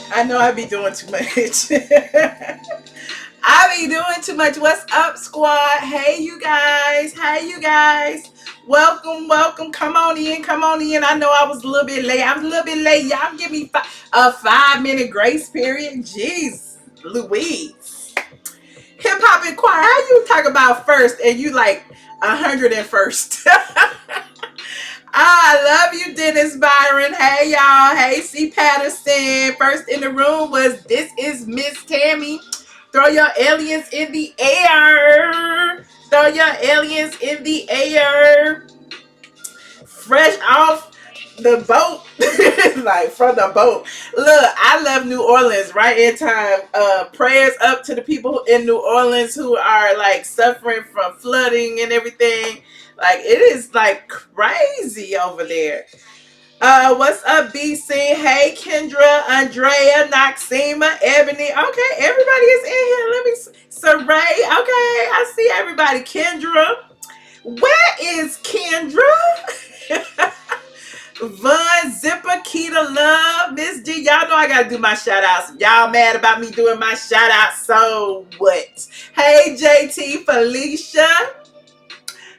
I know I be doing too much. I be doing too much. What's up, squad? Hey, you guys. Hey, you guys. Welcome, welcome. Come on in. Come on in. I know I was a little bit late. I was a little bit late. Y'all give me a 5 minute grace period. Jeez, Louise. Hip hop and choir. How you talk about first and you like 101st? I love you, Dennis Byron. Hey, y'all. Hey, C. Patterson. First in the room was This Is Miss Tammy. Throw your aliens in the air. Throw your aliens in the air. Fresh off the boat. Like from the boat. Look, I love New Orleans right in time. Prayers up to the people in New Orleans who are like suffering from flooding and everything. Like it is like crazy over there. What's up, BC? Hey, Kendra, Andrea, Noxima, Ebony. Okay, everybody is in here. Let me Saray. Okay, I see everybody. Kendra. Where is Kendra? Von Zipper, Keita Love, Miss D. Y'all know I gotta do my shout outs. Y'all mad about me doing my shout outs, so what? Hey, JT, Felicia,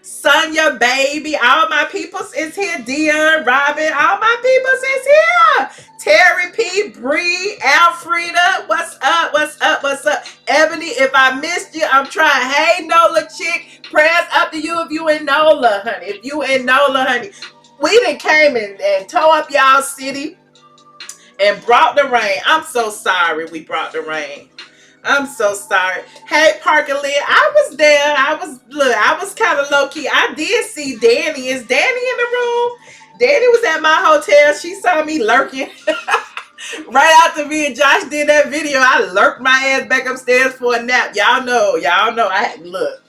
Sonia, baby, all my peoples is here. Dion, Robin, all my peoples is here. Terry P, Bree, Alfreda, what's up? What's up? What's up? Ebony, if I missed you, I'm trying. Hey, Nola chick, prayers up to you if you in Nola, honey. If you in Nola, honey. We done came and tore up y'all city and brought the rain. I'm so sorry we brought the rain. I'm so sorry. Hey, Parker Lee, I was there. I was kind of low key. I did see Danny. Is Danny in the room? Danny was at my hotel. She saw me lurking. Right after me and Josh did that video, I lurked my ass back upstairs for a nap. Y'all know. Look.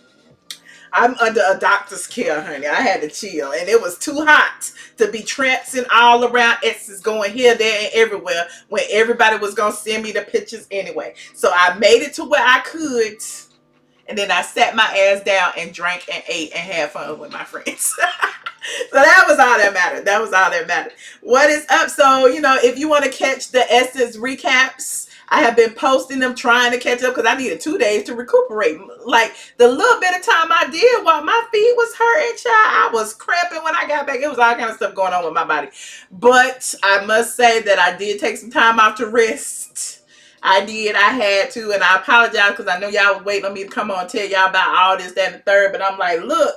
I'm under a doctor's care, honey. I had to chill. And it was too hot to be tramping all around Essex, going here, there, and everywhere when everybody was going to send me the pictures anyway. So I made it to where I could. And then I sat my ass down and drank and ate and had fun with my friends. So that was all that mattered. That was all that mattered. What is up? So, if you want to catch the Essence recaps, I have been posting them, trying to catch up because I needed 2 days to recuperate. Like the little bit of time I did while my feet was hurting, child, I was cramping when I got back. It was all kind of stuff going on with my body. But I must say that I did take some time off to rest. I did. I had to. And I apologize because I know y'all was waiting on me to come on and tell y'all about all this, that, and the third. But I'm like, look.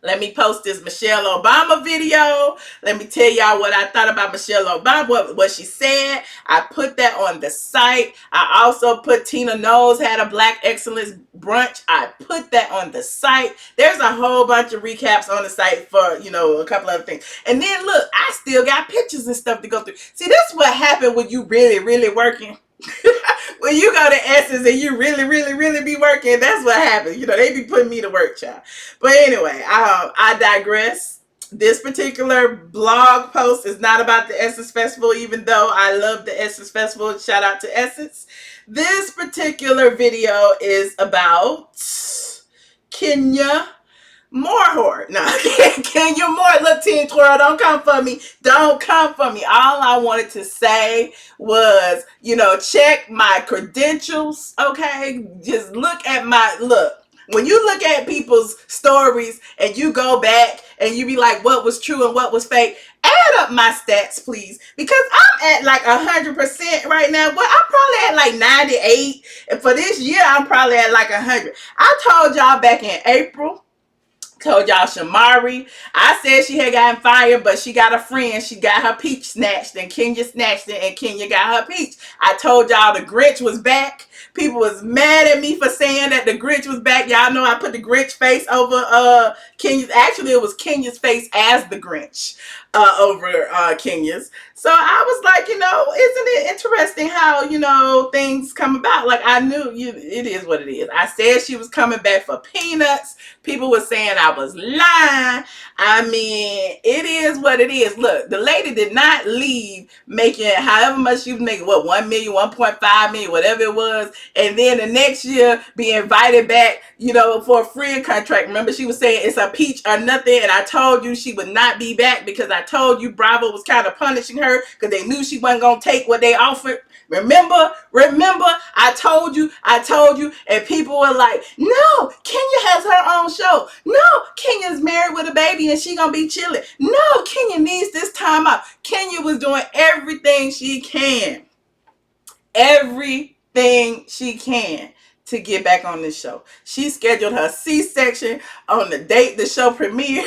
Let me post this Michelle Obama video. Let me tell y'all what I thought about Michelle Obama, what she said. I put that on the site. I also put Tina Knowles had a Black Excellence brunch. I put that on the site. There's a whole bunch of recaps on the site for, a couple other things. And then look, I still got pictures and stuff to go through. See, this is what happened when you really, really working. When you go to Essence and you really, really, really be working, that's what happens. They be putting me to work, child. But anyway, I digress. This particular blog post is not about the Essence Festival, even though I love the Essence Festival. Shout out to Essence. This particular video is about Kenya Moore. No, Kenya Moore. Look, Teen Twirl, don't come for me. Don't come for me. All I wanted to say was, check my credentials, okay? Just look. When you look at people's stories and you go back and you be like, what was true and what was fake, add up my stats, please. Because I'm at like 100% right now. Well, I'm probably at like 98. And for this year, I'm probably at like 100. I told y'all back in April, told y'all Shamari, I said she had gotten fired, but she got a friend. She got her peach snatched, and Kenya snatched it, and Kenya got her peach. I told y'all the Grinch was back. People was mad at me for saying that the Grinch was back. Y'all know I put the Grinch face over Kenya's. Actually, it was Kenya's face as the Grinch over Kenya's. So I was like, isn't it interesting how, things come about? Like I knew it is what it is. I said she was coming back for peanuts. People were saying I I was lying. I mean, it is what it is. Look, the lady did not leave making however much she was making, what, 1 million, 1.5 million, whatever it was, and then the next year be invited back, for a free contract. Remember, she was saying it's a peach or nothing, and I told you she would not be back because I told you Bravo was kind of punishing her because they knew she wasn't going to take what they offered. Remember, I told you, and people were like, no, Kenya has her own show. No, Kenya's married with a baby and she gonna be chilling. No, Kenya needs this time out. Kenya was doing everything she can to get back on this show. She scheduled her C-section on the date the show premiered.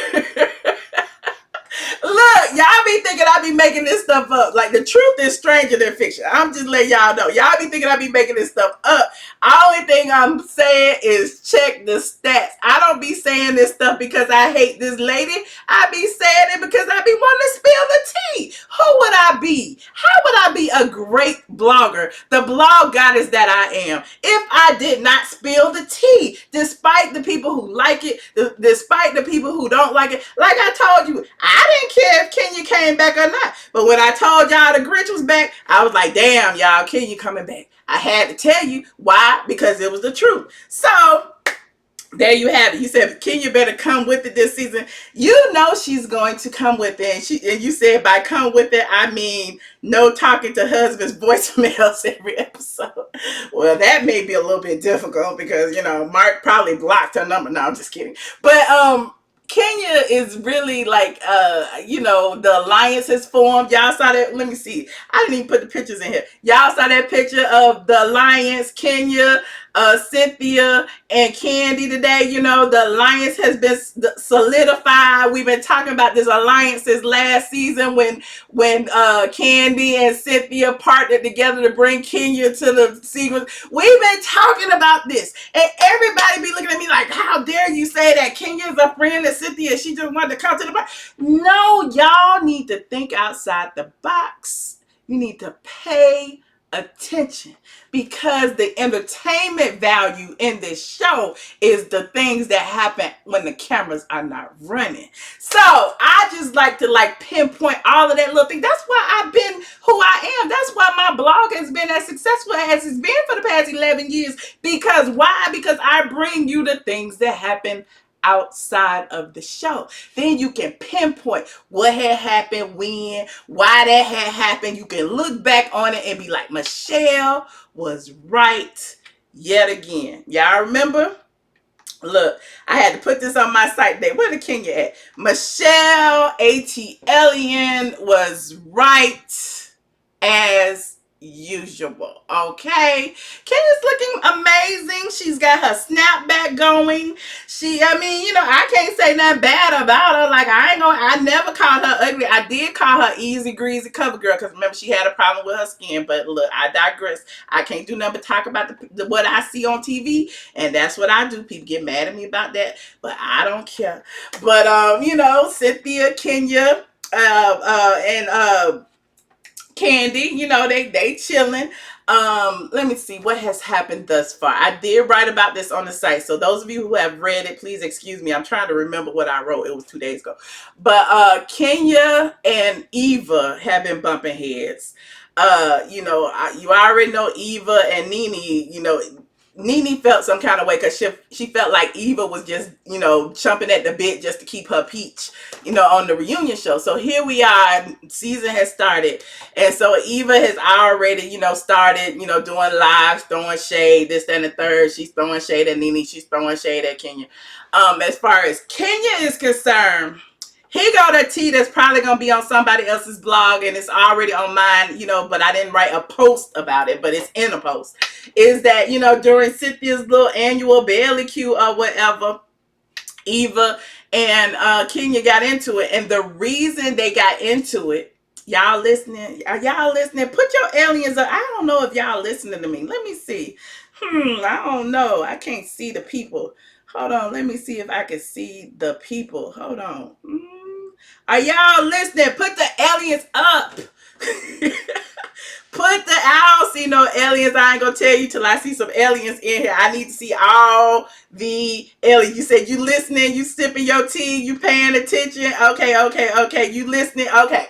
Look, y'all be thinking I be making this stuff up. Like, the truth is stranger than fiction. I'm just letting y'all know. Y'all be thinking I be making this stuff up. Only thing I'm saying is check the stats. I don't be saying this stuff because I hate this lady. I be saying it because I be wanting to spill the tea. Who would I be? How would I be a great blogger? The blog goddess that I am. If I did not spill the tea, despite the people who like it, despite the people who don't like it. Like I told you, I didn't care if Kenya came back or not. But when I told y'all the Grinch was back, I was like, damn, y'all, Kenya coming back. I had to tell you. Why? Because it was the truth. So there you have it. You said Kenya better come with it this season. You know she's going to come with it. And you said by come with it, I mean no talking to husbands' voicemails every episode. Well, that may be a little bit difficult because, Mark probably blocked her number. No, I'm just kidding. But Kenya is really like, the alliance has formed. Y'all saw that? Let me see. I didn't even put the pictures in here. Y'all saw that picture of the alliance, Kenya, Cynthia, and Candy today. The alliance has been solidified. We've been talking about this alliance since last season when Candy and Cynthia partnered together to bring Kenya to the sequence. We've been talking about this, and everybody be looking at me like, how dare you say that Kenya's a friend of Cynthia, she just wanted to come to the bar. No, y'all need to think outside the box. You need to pay attention because the entertainment value in this show is the things that happen when the cameras are not running. So I just like to pinpoint all of that little thing. That's why I've been who I am. That's why my blog has been as successful as it's been for the past 11 years. Because why? Because I bring you the things that happen outside of the show. Then you can pinpoint what had happened, when, why that had happened. You can look back on it and be like, Michelle was right yet again. Y'all remember? Look, I had to put this on my site today. Where the Kenya at? Michelle ATLien was right as usual. Okay, Kenya's looking amazing. She's got her snapback going. I can't say nothing bad about her. Like, I never called her ugly. I did call her easy greasy cover girl because remember she had a problem with her skin. But look, I digress. I can't do nothing but talk about what I see on TV, and that's what I do. People get mad at me about that, but I don't care. But Cynthia, Kenya, and Candy, they chilling. Let me see what has happened thus far. I did write about this on the site, so those of you who have read it, please excuse me. I'm trying to remember what I wrote. It was 2 days ago. Kenya and Eva have been bumping heads. You already know Eva and Nene. Nene felt some kind of way because she felt like Eva was just, chomping at the bit just to keep her peach, on the reunion show. So here we are, season has started. And so Eva has already, started, doing lives, throwing shade, this, that, and the third. She's throwing shade at Nene. She's throwing shade at Kenya. As far as Kenya is concerned, here go the tea that's probably going to be on somebody else's blog, and it's already on mine, but I didn't write a post about it, but it's in a post. Is that, during Cynthia's little annual Bailey Q or whatever, Eva and Kenya got into it. And the reason they got into it, y'all listening? Are y'all listening? Put your aliens up. I don't know if y'all listening to me. Let me see. I don't know. I can't see the people. Hold on. Let me see if I can see the people. Hold on. Are y'all listening? Put the aliens up. Put the I don't see no aliens. I ain't gonna tell you till I see some aliens in here. I need to see all the aliens. You said you listening, you sipping your tea, you paying attention. Okay. You listening? Okay.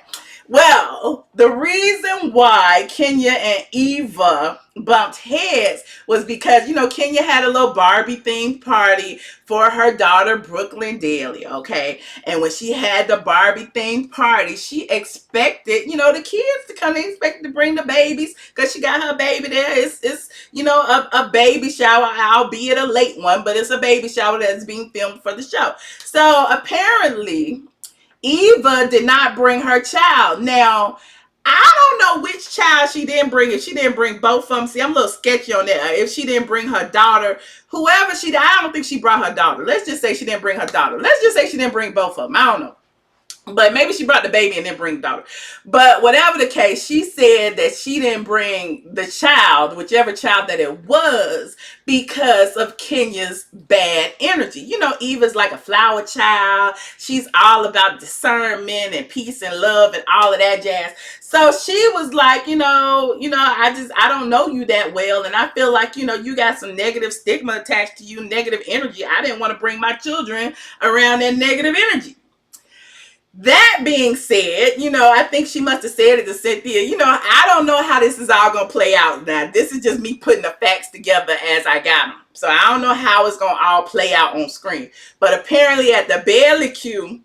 Well, the reason why Kenya and Eva bumped heads was because, Kenya had a little Barbie themed party for her daughter, Brooklyn Daly, okay? And when she had the Barbie themed party, she expected, the kids to come. They expected to bring the babies because she got her baby there. It's a baby shower, albeit a late one, but it's a baby shower that's being filmed for the show. So apparently, Eva did not bring her child. Now, I don't know which child she didn't bring. If she didn't bring both of them, see, I'm a little sketchy on that. If she didn't bring her daughter, whoever I don't think she brought her daughter. Let's just say she didn't bring her daughter. Let's just say she didn't bring both of them. I don't know. But maybe she brought the baby and then bring the daughter. But whatever the case, she said that she didn't bring the child, whichever child that it was, because of Kenya's bad energy. Eva's like a flower child. She's all about discernment and peace and love and all of that jazz. So she was like, I don't know you that well. And I feel like, you got some negative stigma attached to you, negative energy. I didn't want to bring my children around that negative energy. That being said, I think she must have said it to Cynthia. I don't know how this is all going to play out now. This is just me putting the facts together as I got them. So I don't know how it's going to all play out on screen. But apparently at the barbecue,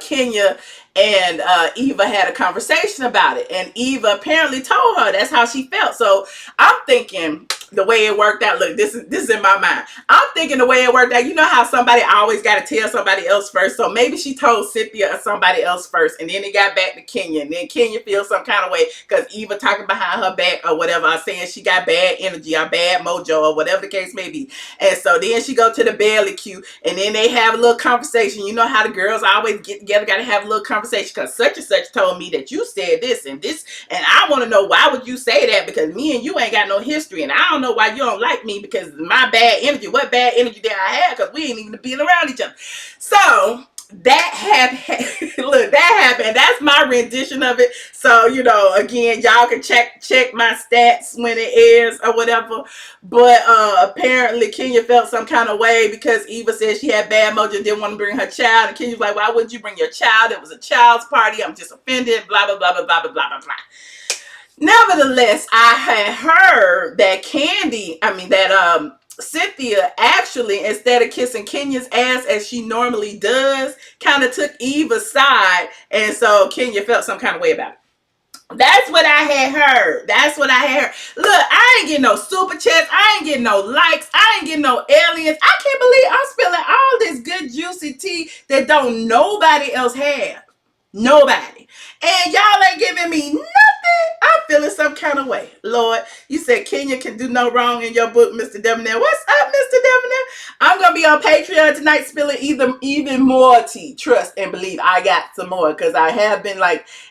Kenya and Eva had a conversation about it, and Eva apparently told her that's how she felt. So I'm thinking the way it worked out. Look, this is in my mind. I'm thinking the way it worked out. You know how somebody always got to tell somebody else first. So maybe she told Cynthia or somebody else first, and then it got back to Kenya, and then Kenya feels some kind of way because Eva talking behind her back or whatever, or saying she got bad energy or bad mojo or whatever the case may be. And so then she go to the barbecue, and then they have a little conversation. You know how the girls always get together, got to have a little conversation because such and such told me that you said this and this, and I want to know why would you say that, because me and you ain't got no history, and I don't know why you don't like me because my bad energy. What bad energy did I have? Because we ain't even being around each other. So that happened. Look, that happened. That's my rendition of it. So, again, y'all can check my stats when it airs or whatever. But apparently Kenya felt some kind of way because Eva said she had bad mojo and didn't want to bring her child. And Kenya's like, why wouldn't you bring your child? It was a child's party. I'm just offended. Blah, blah, blah, blah, blah, blah, blah, blah, blah. Nevertheless, I had heard that Cynthia actually, instead of kissing Kenya's ass as she normally does, kind of took Eva's side, and so Kenya felt some kind of way about it. That's what I had heard. Look, I ain't getting no super chats. I ain't getting no likes. I ain't getting no aliens. I can't believe I'm spilling all this good juicy tea that don't nobody else have. Nobody. And y'all ain't giving me nothing. I'm feeling some kind of way. Lord, you said Kenya can do no wrong in your book, Mr. Debonair. What's up, Mr. Debonair? I'm going to be on Patreon tonight spilling even more tea. Trust and believe I got some more because I have been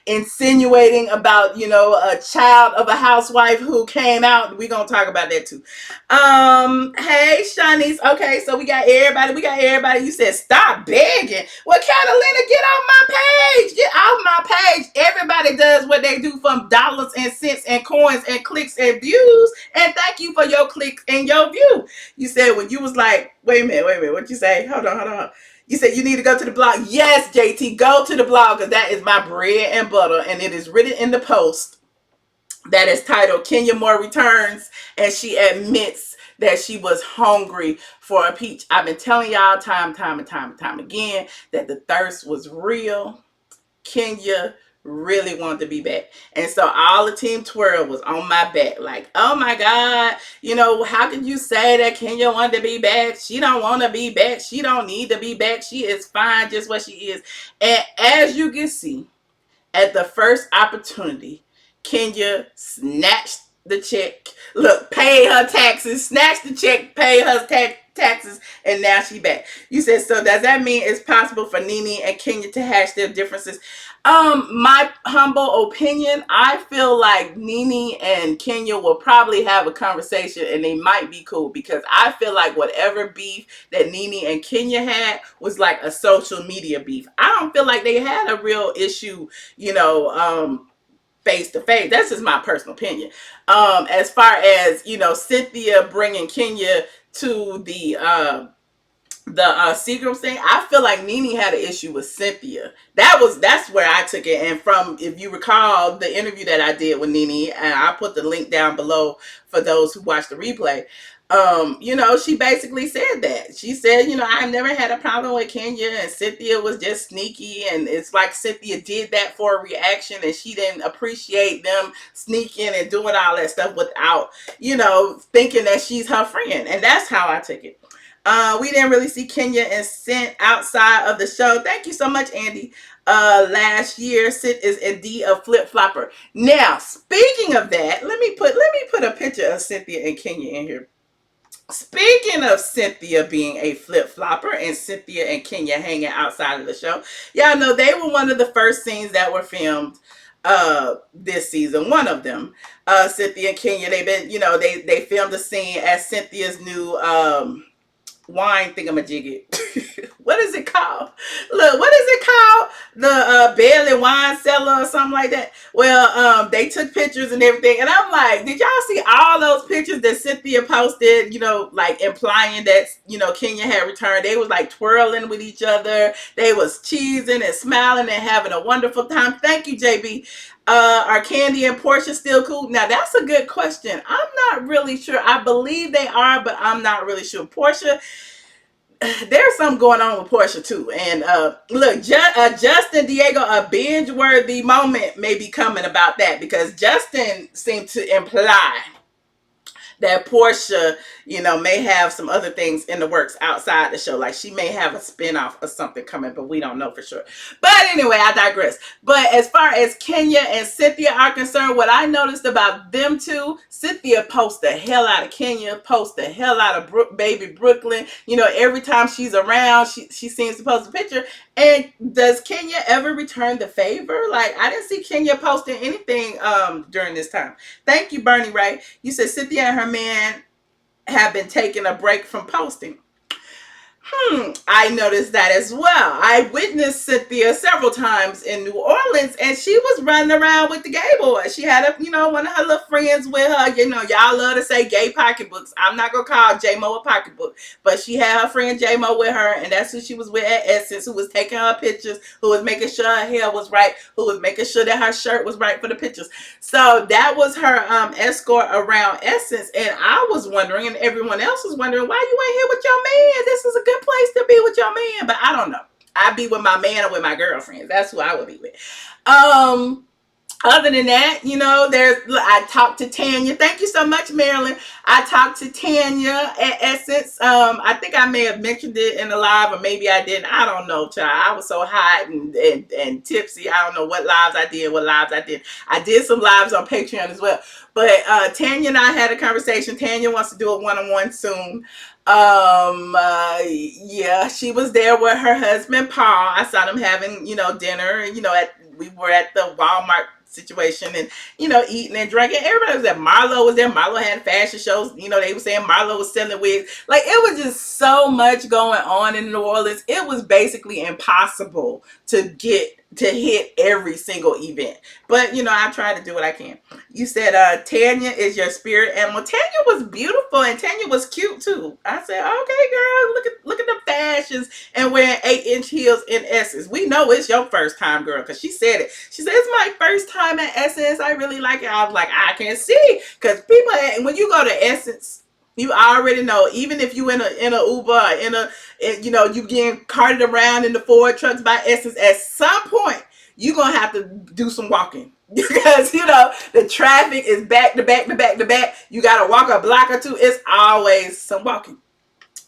insinuating about, a child of a housewife who came out. We're going to talk about that too. Hey, Shanice. Okay, so we got everybody. You said stop begging. Well, Catalina, get off my page. Get off my page. Everybody does what they do from dollars and cents and coins and clicks and views. And thank you for your clicks and your view. You said when you was like, wait a minute. What'd you say? Hold on. You said you need to go to the blog. Yes, JT, go to the blog because that is my bread and butter. And it is written in the post that is titled Kenya Moore Returns, and she admits that she was hungry for a peach. I've been telling y'all time again that the thirst was real. Kenya really wanted to be back. And so all the team twirl was on my back. Like, oh my God, how can you say that Kenya wanted to be back? She don't want to be back. She don't need to be back. She is fine just what she is. And as you can see, at the first opportunity, Kenya snatched the check. Look, paid her taxes, snatched the check, paid her taxes, and now she back. You said, so does that mean it's possible for Nene and Kenya to hash their differences? My humble opinion, I feel like Nene and Kenya will probably have a conversation and they might be cool, because I feel like whatever beef that Nene and Kenya had was like a social media beef. I don't feel like they had a real issue, face to face. That's just my personal opinion. As far as, Cynthia bringing Kenya to the Seagram thing, I feel like Nene had an issue with Cynthia. That's where I took it. And from, if you recall the interview that I did with Nene, and I put the link down below for those who watched the replay. She basically said that. She said, I've never had a problem with Kenya, and Cynthia was just sneaky, and it's like Cynthia did that for a reaction, and she didn't appreciate them sneaking and doing all that stuff without, thinking that she's her friend. And that's how I took it. We didn't really see Kenya and Cent outside of the show. Thank you so much, Andy. Last year, Cent is indeed a flip flopper. Now, speaking of that, let me put a picture of Cynthia and Kenya in here. Speaking of Cynthia being a flip flopper and Cynthia and Kenya hanging outside of the show, y'all know they were one of the first scenes that were filmed this season. One of them, Cynthia and Kenya, they filmed a scene at Cynthia's new wine thingamajiggy. What is it called? Look, what is it called? The Bailey wine cellar or something like that. Well, they took pictures and everything, and I'm like, did y'all see all those pictures that Cynthia posted? Like implying that Kenya had returned. They was like twirling with each other. They was cheesing and smiling and having a wonderful time. Thank you, JB. Are Candy and Portia still cool? Now that's a good question. I'm not really sure. I believe they are, but I'm not really sure. Portia, there's something going on with Portia too. And look, Justin Diego, a binge-worthy moment may be coming about that, because Justin seemed to imply that Portia, may have some other things in the works outside the show. Like she may have a spinoff or something coming, but we don't know for sure. But anyway, I digress. But as far as Kenya and Cynthia are concerned, what I noticed about them two, Cynthia posts the hell out of Kenya, posts the hell out of baby Brooklyn. Every time she's around, she seems to post a picture. And does Kenya ever return the favor? Like, I didn't see Kenya posting anything during this time. Thank you, Bernie Ray. You said Cynthia and her man have been taking a break from posting. I noticed that as well. I witnessed Cynthia several times in New Orleans, and she was running around with the gay boy. She had one of her little friends with her. Y'all love to say gay pocketbooks. I'm not gonna call J-Mo a pocketbook, but she had her friend J-Mo with her, and that's who she was with at Essence, who was taking her pictures, who was making sure her hair was right, who was making sure that her shirt was right for the pictures. So that was her escort around Essence, and I was wondering, and everyone else was wondering, why you ain't here with your man? This is a good place to be with your man. But I don't know. I'd be with my man or with my girlfriends. That's who I would be with. Other than that, I talked to Tanya. Thank you so much, Marilyn. I talked to Tanya at Essence. I think I may have mentioned it in the live, or maybe I didn't. I don't know, child. I was so hot and tipsy. I don't know what lives I did, what lives I did. I did some lives on Patreon as well. But Tanya and I had a conversation. Tanya wants to do a one-on-one soon. Yeah, she was there with her husband, Paul. I saw them having, dinner, we were at the Walmart situation and, eating and drinking. Everybody was there. Marlo was there. Marlo had fashion shows. They were saying Marlo was selling wigs. Like, it was just so much going on in New Orleans. It was basically impossible to hit every single event. But, I try to do what I can. You said Tanya is your spirit animal. Tanya was beautiful, and Tanya was cute too. I said, okay, girl, look at the fashions and wearing 8-inch heels in Essence. We know it's your first time, girl, because she said it. She said, it's my first time at Essence. I really like it. I was like, I can see, because people, when you go to Essence, you already know, even if you in a Uber, you getting carted around in the Ford trucks by Essence, at some point, you're going to have to do some walking. Because, the traffic is back to back to back to back. You got to walk a block or two. It's always some walking.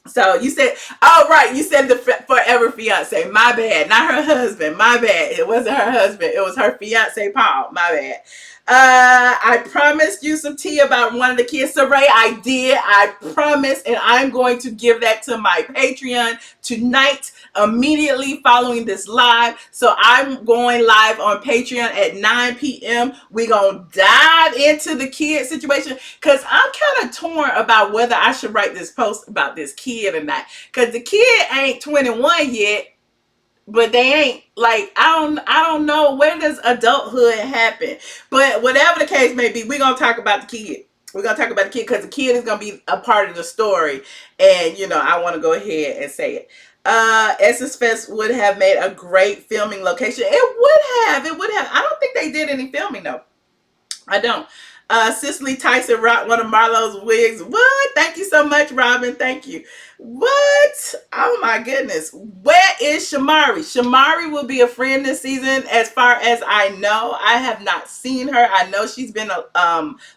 So you said, oh right, you said the forever fiance. My bad, not her husband. My bad. It wasn't her husband. It was her fiance, Paul. My bad. I promised you some tea about one of the kids. Saray, I did. I promised, and I'm going to give that to my Patreon tonight, immediately following this live. So I'm going live on Patreon at 9 p.m. We're going to dive into the kid situation because I'm kind of torn about whether I should write this post about this kid or not. Because the kid ain't 21 yet. But they ain't like I don't know where does adulthood happen. But whatever the case may be, we're gonna talk about the kid. We're gonna talk about the kid because the kid is gonna be a part of the story. And I want to go ahead and say it. Essence Fest would have made a great filming location. It would have. It would have. I don't think they did any filming though. I don't. Cicely Tyson rocked one of Marlo's wigs. What? Thank you so much, Robin. Thank you. What? Oh my goodness. Where is Shamari? Shamari will be a friend this season, as far as I know. I have not seen her. I know she's been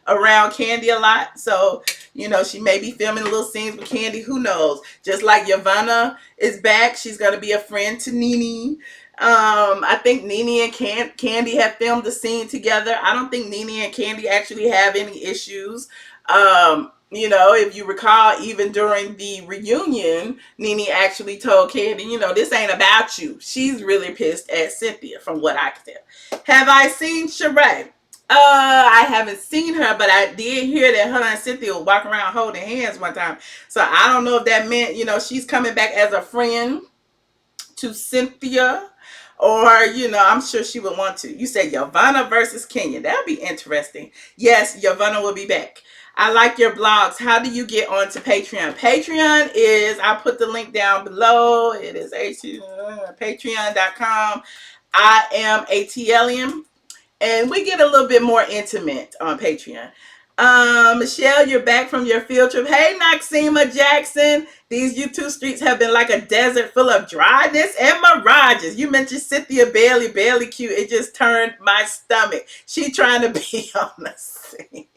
around Candy a lot. So, she may be filming little scenes with Candy. Who knows? Just like Yavanna is back. She's going to be a friend to Nene. I think Nene and Candy have filmed the scene together. I don't think Nene and Candy actually have any issues. If you recall, even during the reunion, Nene actually told Candy, this ain't about you. She's really pissed at Cynthia, from what I can tell. Have I seen Sheree? I haven't seen her, but I did hear that her and Cynthia were walking around holding hands one time. So I don't know if that meant, she's coming back as a friend to Cynthia, or I'm sure she would want to. You said Yavanna versus Kenya. That'd be interesting. Yes, Yavanna will be back. I like your blogs. How do you get onto Patreon? Patreon is, I put the link down below. It is patreon.com. iamATLien. And we get a little bit more intimate on Patreon. Michelle, you're back from your field trip. Hey, Noxema Jackson. These YouTube streets have been like a desert full of dryness and mirages. You mentioned Cynthia barely cute. It just turned my stomach. She trying to be on the scene.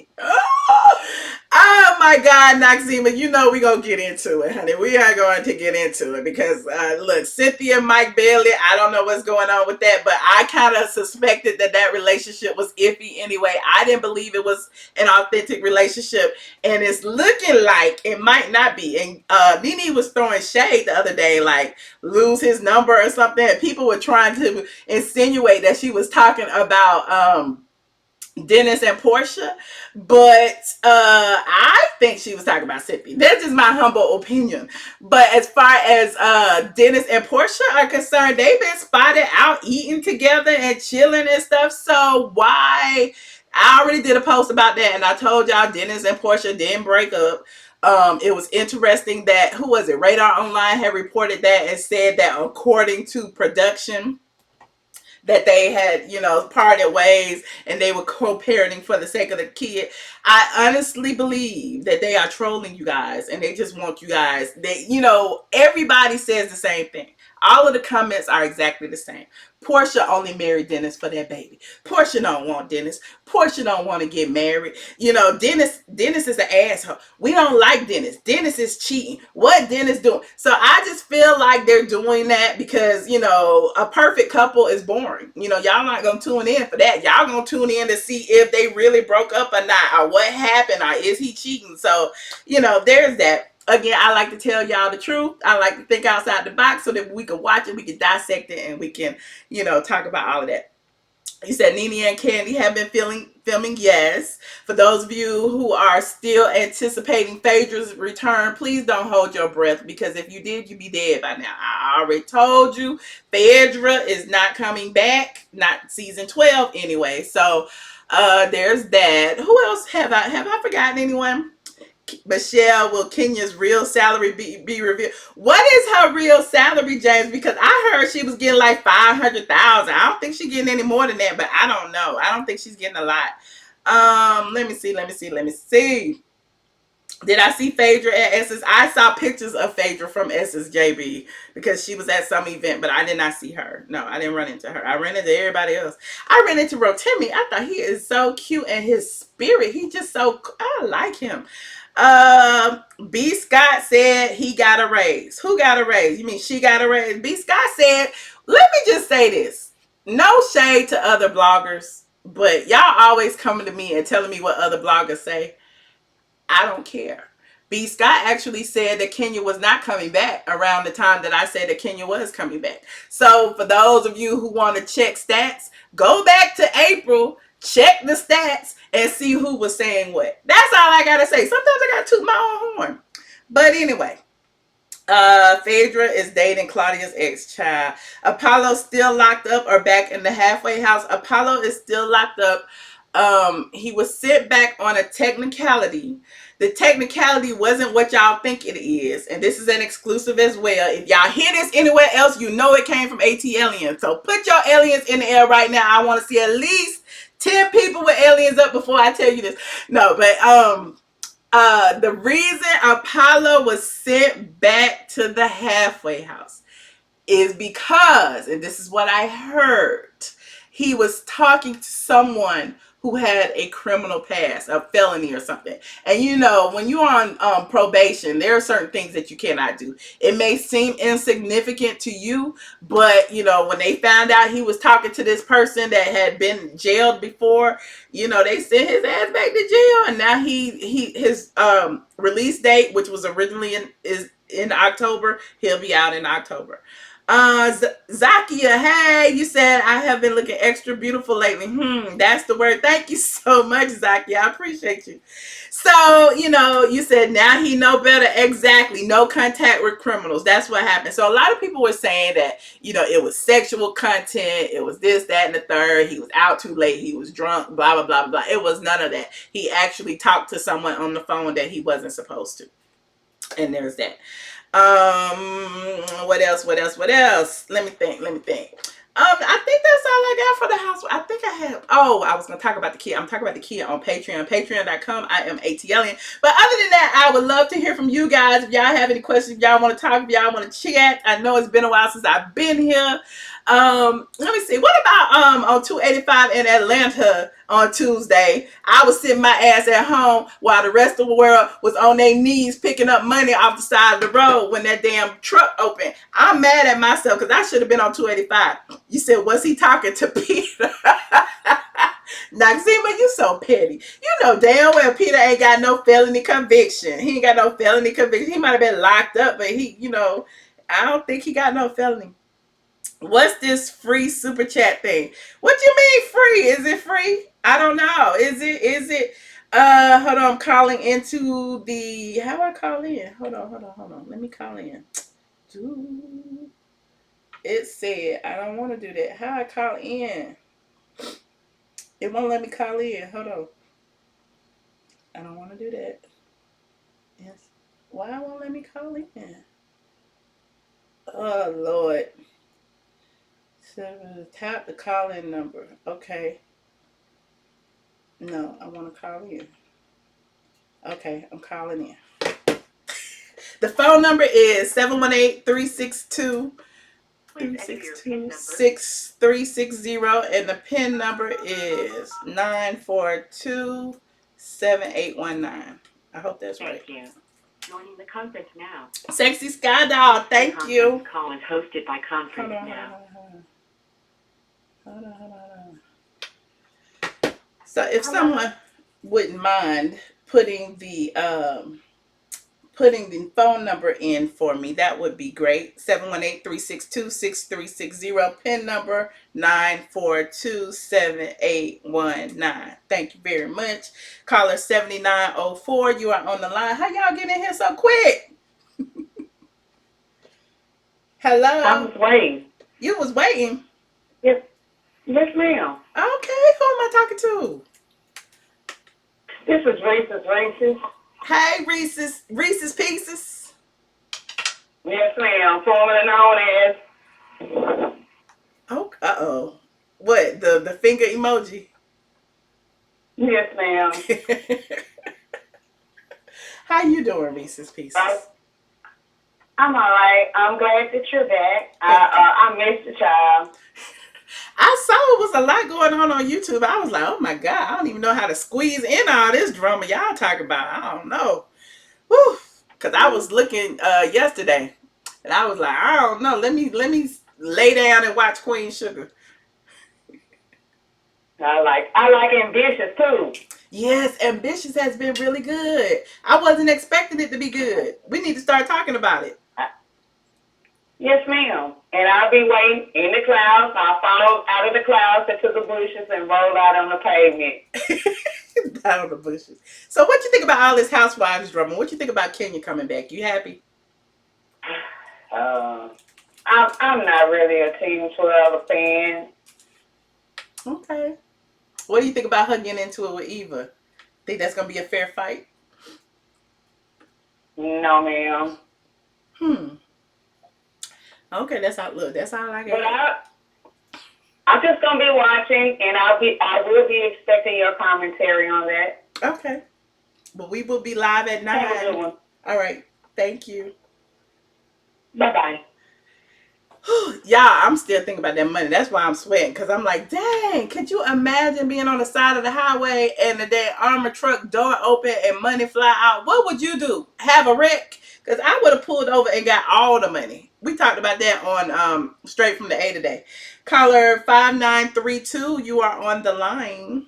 Oh my God, Noxema, we're going to get into it, honey. We are going to get into it because, look, Cynthia, Mike Bailey, I don't know what's going on with that, but I kind of suspected that relationship was iffy anyway. I didn't believe it was an authentic relationship, and it's looking like it might not be. And Nene was throwing shade the other day, like lose his number or something, and people were trying to insinuate that she was talking about Dennis and Portia, but I think she was talking about Cynthia. That's just my humble opinion. But as far as Dennis and Portia are concerned, they've been spotted out eating together and chilling and stuff. So why? I already did a post about that, and I told y'all Dennis and Portia didn't break up. It was interesting that, who was it? Radar Online had reported that and said that according to production, that they had, parted ways and they were co-parenting for the sake of the kid. I honestly believe that they are trolling you guys and they just want you guys. Everybody says the same thing. All of the comments are exactly the same. Portia only married Dennis for that baby. Portia don't want Dennis. Portia don't want to get married. Dennis is an asshole. We don't like Dennis. Dennis is cheating. What Dennis doing? So I just feel like they're doing that because, a perfect couple is boring. Y'all not going to tune in for that. Y'all going to tune in to see if they really broke up or not, or what happened, or is he cheating? So, there's that. Again, I like to tell y'all the truth. I like to think outside the box so that we can watch it, we can dissect it, and we can, talk about all of that. You said Nene and Candy have been filming. Yes. For those of you who are still anticipating Phaedra's return, please don't hold your breath, because if you did, you'd be dead by now. I already told you Phaedra is not coming back, not season 12 anyway. So there's that. Who else have I forgotten anyone? Michelle, will Kenya's real salary be revealed? What is her real salary, James? Because I heard she was getting like $500,000. I don't think she's getting any more than that, but I don't know. I don't think she's getting a lot. Let me see. Did I see Phaedra at Essence? I saw pictures of Phaedra from Essence JB because she was at some event, but I did not see her. No, I didn't run into her. I ran into everybody else. I ran into Rotimi. I thought he is so cute, and his spirit, he just so, I like him. B. Scott said he got a raise. Who got a raise? You mean she got a raise? B. Scott said, let me just say this. No shade to other bloggers, but y'all always coming to me and telling me what other bloggers say. I don't care. B. Scott actually said that Kenya was not coming back around the time that I said that Kenya was coming back. So for those of you who want to check stats, go back to April, check the stats, and see who was saying what. That's all I got to say. Sometimes I got to toot my own horn. But anyway, Phaedra is dating Claudia's ex-child. Apollo still locked up or back in the halfway house. Apollo is still locked up. He was sent back on a technicality. The technicality wasn't what y'all think it is, and this is an exclusive as well. If y'all hear this anywhere else, you know it came from ATLien. So put your aliens in the air right now. I want to see at least 10 people with aliens up before I tell you this. No, but the reason Apollo was sent back to the halfway house is because, and this is what I heard, he was talking to someone who had a criminal past, a felony or something. And you know, when you're on probation, there are certain things that you cannot do. It may seem insignificant to you, but you know, when they found out he was talking to this person that had been jailed before, you know, they sent his ass back to jail, and now his release date, which was originally is in October, he'll be out in October. Zakia, hey, you said I have been looking extra beautiful lately. That's the word. Thank you so much, Zakia. I appreciate you. So, you know, you said now he know better. Exactly. No contact with criminals. That's what happened. So a lot of people were saying that, you know, it was sexual content. It was this, that, and the third. He was out too late. He was drunk, blah, blah, blah, blah. It was none of that. He actually talked to someone on the phone that he wasn't supposed to. And there's that. What else? Let me think. I think that's all I got for the house. I think I have. Oh, I was gonna talk about the kid. I'm talking about the kid on Patreon. Patreon.com. iamATLien. But other than that, I would love to hear from you guys. If y'all have any questions, if y'all want to talk, if y'all want to chat. I know it's been a while since I've been here. Let me see. What about on 285 in Atlanta on Tuesday? I was sitting my ass at home while the rest of the world was on their knees picking up money off the side of the road when that damn truck opened. I'm mad at myself because I should have been on 285. You said, was he talking to Peter? Noxema, you so petty. You know damn well Peter ain't got no felony conviction. He ain't got no felony conviction. He might have been locked up, but he, you know, I don't think he got no felony. What's this free super chat thing? What you mean free? Is it free? I don't know. Is it hold on, I'm calling into the, how do I call in? Hold on. Let me call in. It said I don't want to do that. How I call in? It won't let me call in. Hold on. I don't want to do that. Yes. Why won't let me call in? Oh Lord. So tap the call-in number. Okay. No, I want to call in. Okay, I'm calling in. The phone number is 718-362-6360, and the PIN number is 942-7819. I hope that's right. Thank you. Joining the conference now. Sexy Sky Doll, thank you. The call is hosted by conference now. Hold on. So if someone wouldn't mind putting the phone number in for me, that would be great. 718-362-6360, PIN number 942-7819. Thank you very much. Caller 7904, you are on the line. How y'all getting in here so quick? Hello? I was waiting. You was waiting? Yes, ma'am. Okay, who am I talking to? This is Reese's. Hey, Reese's Pieces. Yes, ma'am. Formerly known as. Oh, uh-oh. What, the finger emoji? Yes, ma'am. How you doing, Reese's Pieces? I'm all right. I'm glad that you're back. Thank you. I missed the child. I saw it was a lot going on YouTube. I was like, oh my God, I don't even know how to squeeze in all this drama y'all talking about. I don't know. Whew. Cause I was looking yesterday and I was like, I don't know. Let me lay down and watch Queen Sugar. I like ambitious too. Yes, Ambitious has been really good. I wasn't expecting it to be good. We need to start talking about it. Yes, ma'am. And I'll be waiting in the clouds. I'll follow out of the clouds into the bushes and roll out on the pavement. Down the bushes. So what you think about all this Housewives drama? What you think about Kenya coming back? You happy? I'm not really a Team 12 fan. Okay. What do you think about her getting into it with Eva? Think that's gonna be a fair fight? No, ma'am. Okay, that's all. Look, that's all I got. But I'm just gonna be watching, and I will be expecting your commentary on that. Okay. But we will be live at 9. Have a good one. All right. Thank you. Bye-bye. Y'all, I'm still thinking about that money. That's why I'm sweating. Because I'm like, dang, could you imagine being on the side of the highway and the damn armored truck door open and money fly out? What would you do? Have a wreck? Because I would have pulled over and got all the money. We talked about that on Straight from the A today. Caller 5932, you are on the line.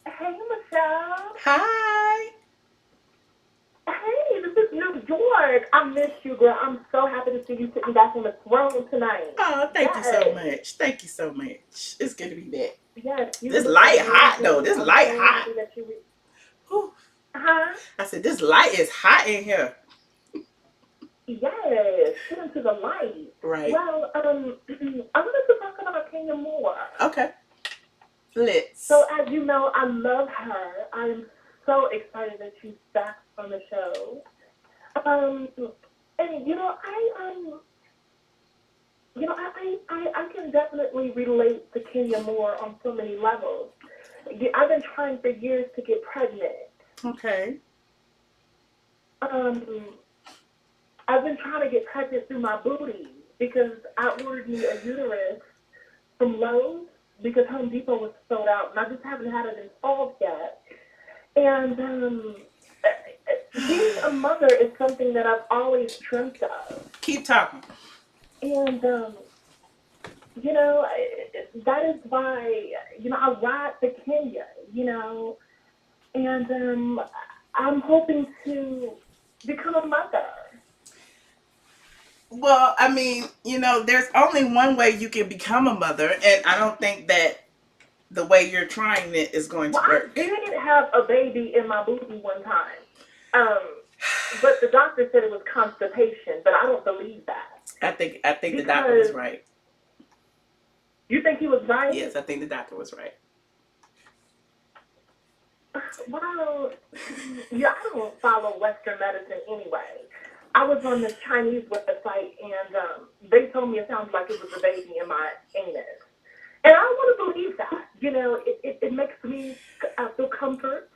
Hey, Michelle. Hi. Hey, this is New York. I missed you, girl. I'm so happy to see you sitting back on the throne tonight. Oh, thank you so much. Thank you so much. It's good to be back. Yes. This light hot, though. This light hot. Huh? I said, this light is hot in here. Yes. Get into the light. Right. Well, I wanted to talk about Kenya more. Okay. Let's. So, as you know, I love her. I'm so excited that she's back on the show. And I can definitely relate to Kenya Moore on so many levels. I've been trying for years to get pregnant. Okay. I've been trying to get pregnant through my booty because I ordered me a uterus from Lowe's because Home Depot was sold out, and I just haven't had it installed yet. And being a mother is something that I've always dreamt of. Keep talking. And, that is why, I ride to Kenya, and I'm hoping to become a mother. Well, I mean, there's only one way you can become a mother, and I don't think that the way you're trying it is going to work. I did have a baby in my booty one time, but the doctor said it was constipation, but I don't believe that. I think the doctor was right. You think he was right? Yes, I think the doctor was right. Well, I don't follow Western medicine anyway. I was on the Chinese website, and they told me it sounded like it was a baby in my anus. And I want to believe that. It makes me feel comfort.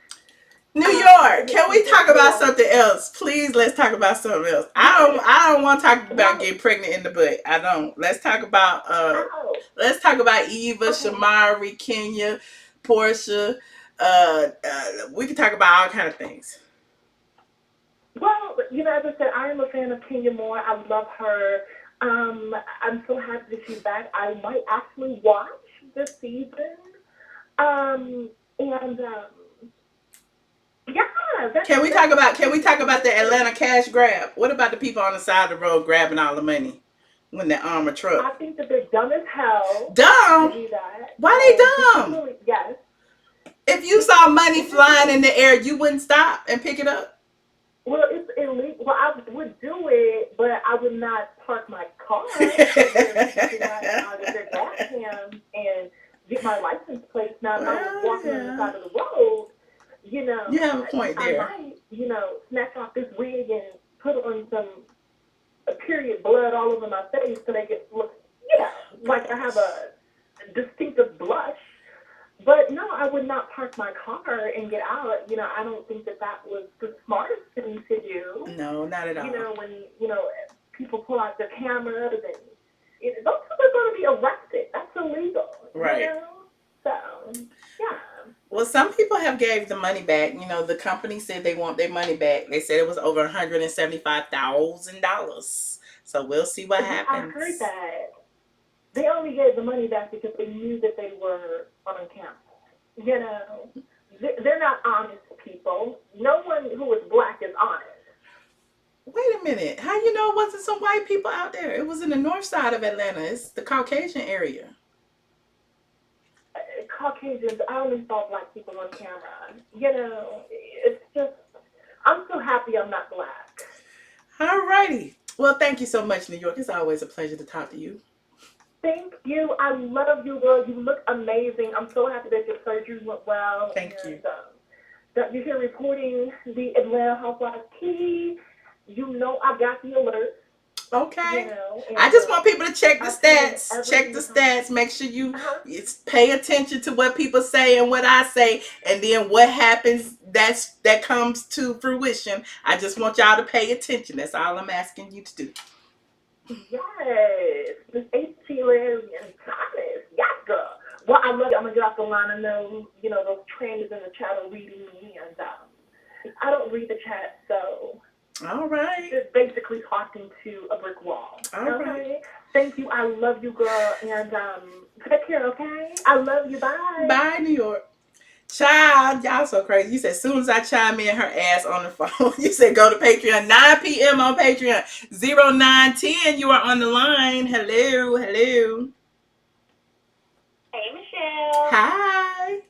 New York, can we talk about something else? Please, let's talk about something else. I don't want to talk about getting pregnant in the butt. I don't. Let's talk about Eva, Shamari, Kenya, Portia. We can talk about all kind of things. Well, as I said, I am a fan of Kenya Moore. I love her. I'm so happy that she's back. I might actually watch this season. Can we talk about the Atlanta cash grab? What about the people on the side of the road grabbing all the money when the armored truck? I think that they're dumb as hell. Dumb? To do that. Why they dumb? Yes. If you saw money flying in the air, you wouldn't stop and pick it up? Well, it's illegal. Well, I would do it, but I would not park my car with their gas cans and get my license plate. Now, if I was walking on the side of the road, you have a point there. I might, snatch off this wig and put on some period blood all over my face so they get look, like I have a distinctive blush. But no, I would not park my car and get out. I don't think that was the smartest thing to do. No, not at all. When people pull out their cameras and those people are going to be arrested. That's illegal. Right. So yeah. Well, some people have gave the money back. The company said they want their money back. They said it was over $175,000. So we'll see what happens. I heard that. They only gave the money back because they knew that they were on camera. They're not honest people. No one who is black is honest. Wait a minute. How you know it wasn't some white people out there? It was in the north side of Atlanta. It's the Caucasian area. Caucasians, I only saw black people on camera. It's just, I'm so happy I'm not black. All righty. Well, thank you so much, New York. It's always a pleasure to talk to you. Thank you. I love you, girl. You look amazing. I'm so happy that your surgery went well. Thank you. That you're here reporting the Atlanta Housewives tea. I got the alert. Okay. I just want people to check the stats. Check the stats. Make sure you pay attention to what people say and what I say, and then what happens that comes to fruition. I just want y'all to pay attention. That's all I'm asking you to do. Yes, Miss ATLien and Thomas. Yes, girl. Well, I love you. I'm gonna get off the line. I know those trainers in the chat are reading me, and I don't read the chat, so. All right. Just basically talking to a brick wall. All right. Thank you. I love you, girl. And take care, okay? I love you. Bye. Bye, New York. Child, y'all so crazy. You said as soon as I chime in, her ass on the phone. You said go to Patreon. 9 p.m. on Patreon. 0910, you are on the line. Hello. Hey, Michelle. Hi.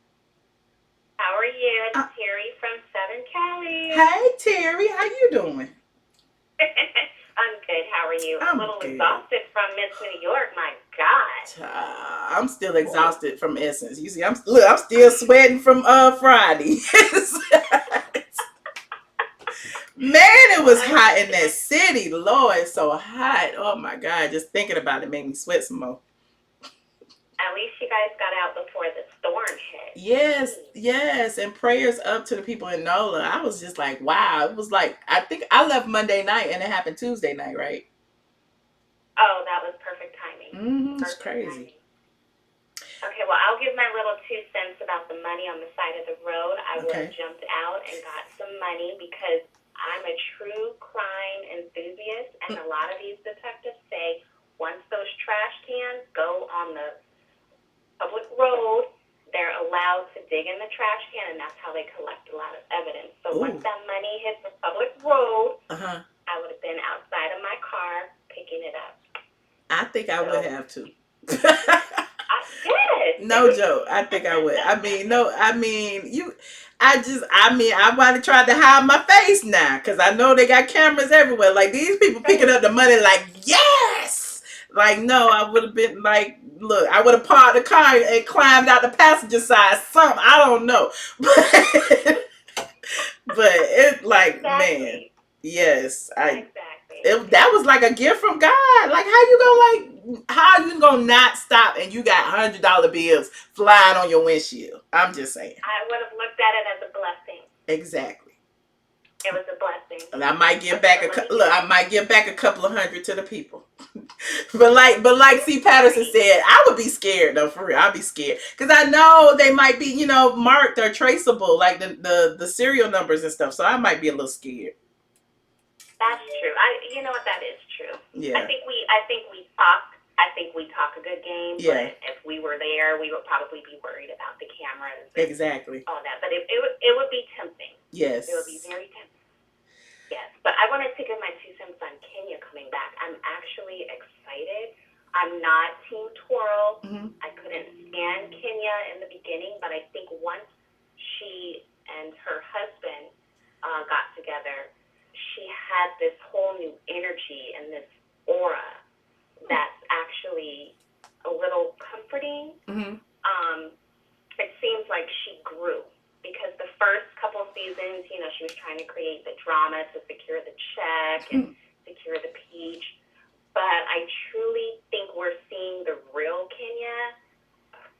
How are you? It's Terry from Southern Cali. Hey, Terry. How you doing? I'm good. How are you? I'm a little good. Exhausted from Miss New York. My God. I'm still exhausted from Essence. You see, I'm still sweating from Friday. Man, it was hot in that city. Lord, it's so hot. Oh my God. Just thinking about it made me sweat some more. At least you guys got out before the storm hit. Yes. And prayers up to the people in NOLA. I was just like, wow. It was like, I think I left Monday night and it happened Tuesday night, right? Oh, that was perfect timing. It's crazy. Timing. Okay, well, I'll give my little 2 cents about the money on the side of the road. I would have jumped out and got some money because I'm a true crime enthusiast, and a lot of these detectives say once those trash cans go on the public road, they're allowed to dig in the trash can, and that's how they collect a lot of evidence. So once that money hits the public road, I would have been outside of my car picking it up. I think I would have to. No joke. I think I would. I might have tried to hide my face now because I know they got cameras everywhere. Like these people picking up the money like, yes! Like, no, I would have been like, look, I would have parked the car and climbed out the passenger side. Something, I don't know. But it's like, man, yes, that was like a gift from God. Like, how you gonna not stop and you got $100 bills flying on your windshield? I'm just saying. I would have looked at it as a blessing. Exactly. It was a blessing. And I might give back a couple of hundred to the people. but like C. Patterson said, I would be scared though, for real. I'd be scared because I know they might be, marked or traceable, like the serial numbers and stuff. So I might be a little scared. That's true. You know what? That is true. Yeah. I think we talk a good game. Yeah. But if we were there, we would probably be worried about the cameras. Exactly. All that, but it would be tempting. Yes. It would be very tempting. Yes, but I wanted to give my 2 cents on Kenya coming back. I'm actually excited. I'm not Team Twirl. I couldn't stand Kenya in the beginning, but I think once she and her husband got together, she had this whole new energy and this aura that's actually a little comforting. It seems like she grew. Because the first couple of seasons, she was trying to create the drama to secure the check and secure the peach. But I truly think we're seeing the real Kenya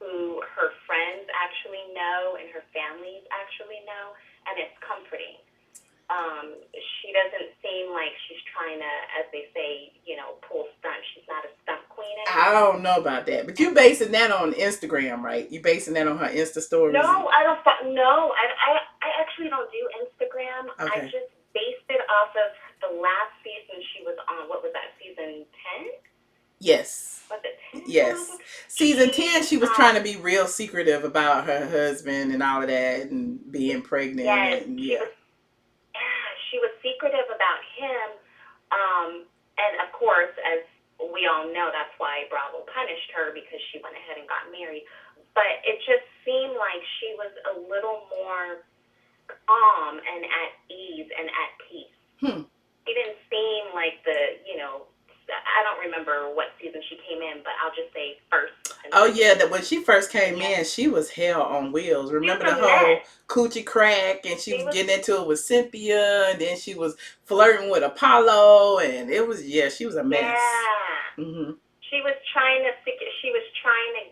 who her friends actually know and her families actually know, and it's comforting. She doesn't seem like she's trying to, as they say, pull stunts. She's not a stunt queen anymore. I don't know about that, but you basing that on Instagram, right? You basing that on her Insta stories? No, I don't. No, I actually don't do Instagram. Okay. I just based it off of the last season she was on. What was that? Season 10? Yes. Was it 10? Yes. Season 10, she was trying to be real secretive about her husband and all of that, and being pregnant. Yes, and, she was secretive about him. And of course, as we all know, that's why Bravo punished her, because she went ahead and got married. But it just seemed like she was a little more calm and at ease and at peace. It didn't seem like I don't remember what season she came in, but I'll just say first. Oh yeah, that when she first came in, she was hell on wheels. Remember the whole coochie crack, and she was getting into it with Cynthia, and then she was flirting with Apollo, and it was she was a mess. Yeah. Mm-hmm. She was trying to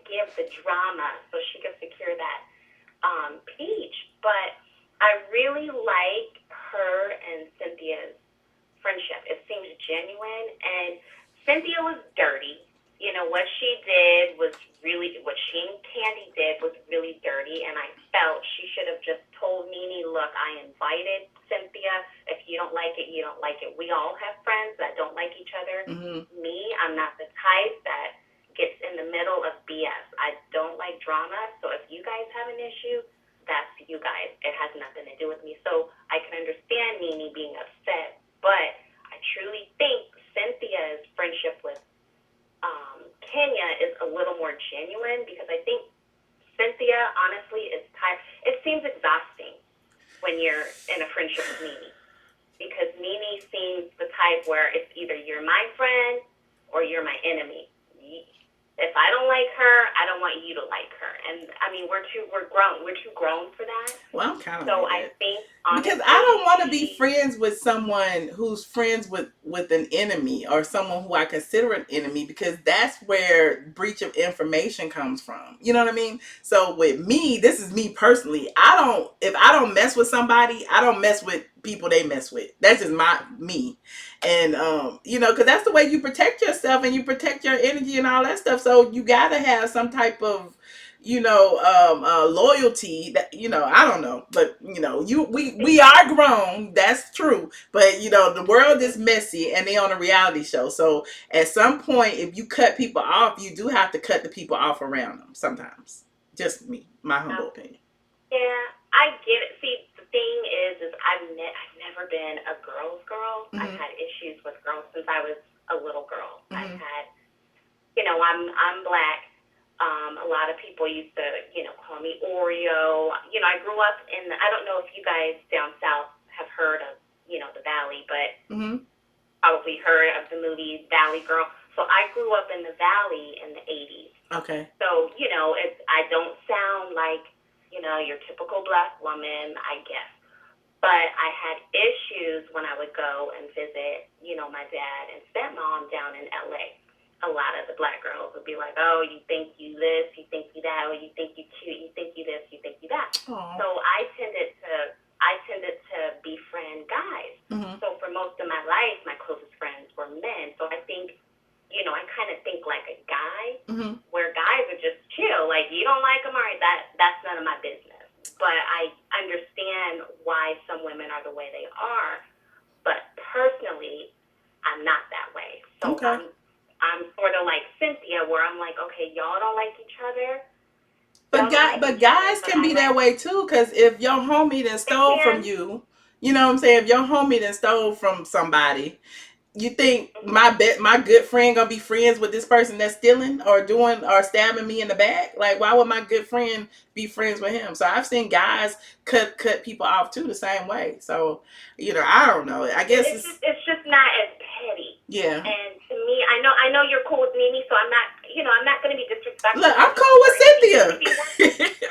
give the drama so she could secure that peach. But I really like her and Cynthia's friendship. It seems genuine, and Cynthia was dirty. What she did was what she and Candy did was really dirty, and I felt she should have just told Nene, look, I invited Cynthia. If you don't like it, you don't like it. We all have friends that don't like each other. Mm-hmm. Me, I'm not the type that gets in the middle of BS. I don't like drama, so if you guys have an issue, that's you guys. It has nothing to do with me. So I can understand Nene being upset, but I truly think Cynthia's friendship with Kenya is a little more genuine, because I think Cynthia, honestly, is tired. It seems exhausting when you're in a friendship with Nene, because Nene seems the type where it's either you're my friend or you're my enemy. If I don't like her, I don't want you to like her. And I mean, we're too grown for that. Well, I'm kind of so like I that. think, honestly, because I don't want to be friends with someone who's friends with an enemy, or someone who I consider an enemy, because that's where breach of information comes from. You know what I mean? So with me, this is me personally. If I don't mess with somebody, I don't mess with people they mess with. That's just me. And because that's the way you protect yourself and you protect your energy and all that stuff. So you gotta have some type of loyalty that, I don't know, but we are grown, that's true, but the world is messy and they on a reality show. So at some point, if you cut people off, you do have to cut the people off around them sometimes. Just my humble opinion. Yeah, I get it. See, the thing is I've never been a girl's girl. Mm-hmm. I've had issues with girls since I was a little girl. Mm-hmm. I've had, I'm Black. A lot of people used to, call me Oreo. I grew up I don't know if you guys down south have heard of, the Valley, but mm-hmm. probably heard of the movie Valley Girl. So I grew up in the Valley in the 80s. Okay. So, I don't sound like, your typical Black woman, I guess. But I had issues when I would go and visit, my dad and stepmom down in LA. A lot of the Black girls would be like, oh, you think you this, you think you that, or you think you cute, you think you this, you think you that. Aww. So I tended to befriend guys. Mm-hmm. So for most of my life, my closest friends were men. So I think, I kind of think like a guy, mm-hmm. where guys are just chill. Like, you don't like them, all right, that's none of my business. But I understand why some women are the way they are. But personally, I'm not that way. So okay. I'm sort of like Cynthia, where I'm like, okay, y'all don't like each other. But guys can be that way too, because if your homie then stole from you, you know what I'm saying? If your homie then stole from somebody, you think my good friend gonna be friends with this person that's stealing or stabbing me in the back? Like, why would my good friend be friends with him? So I've seen guys cut people off too the same way. So I don't know. I guess it's just not as petty. Yeah. And to me, I know you're cool with Nene, so I'm not going to be disrespectful. Look, I'm cool with Cynthia.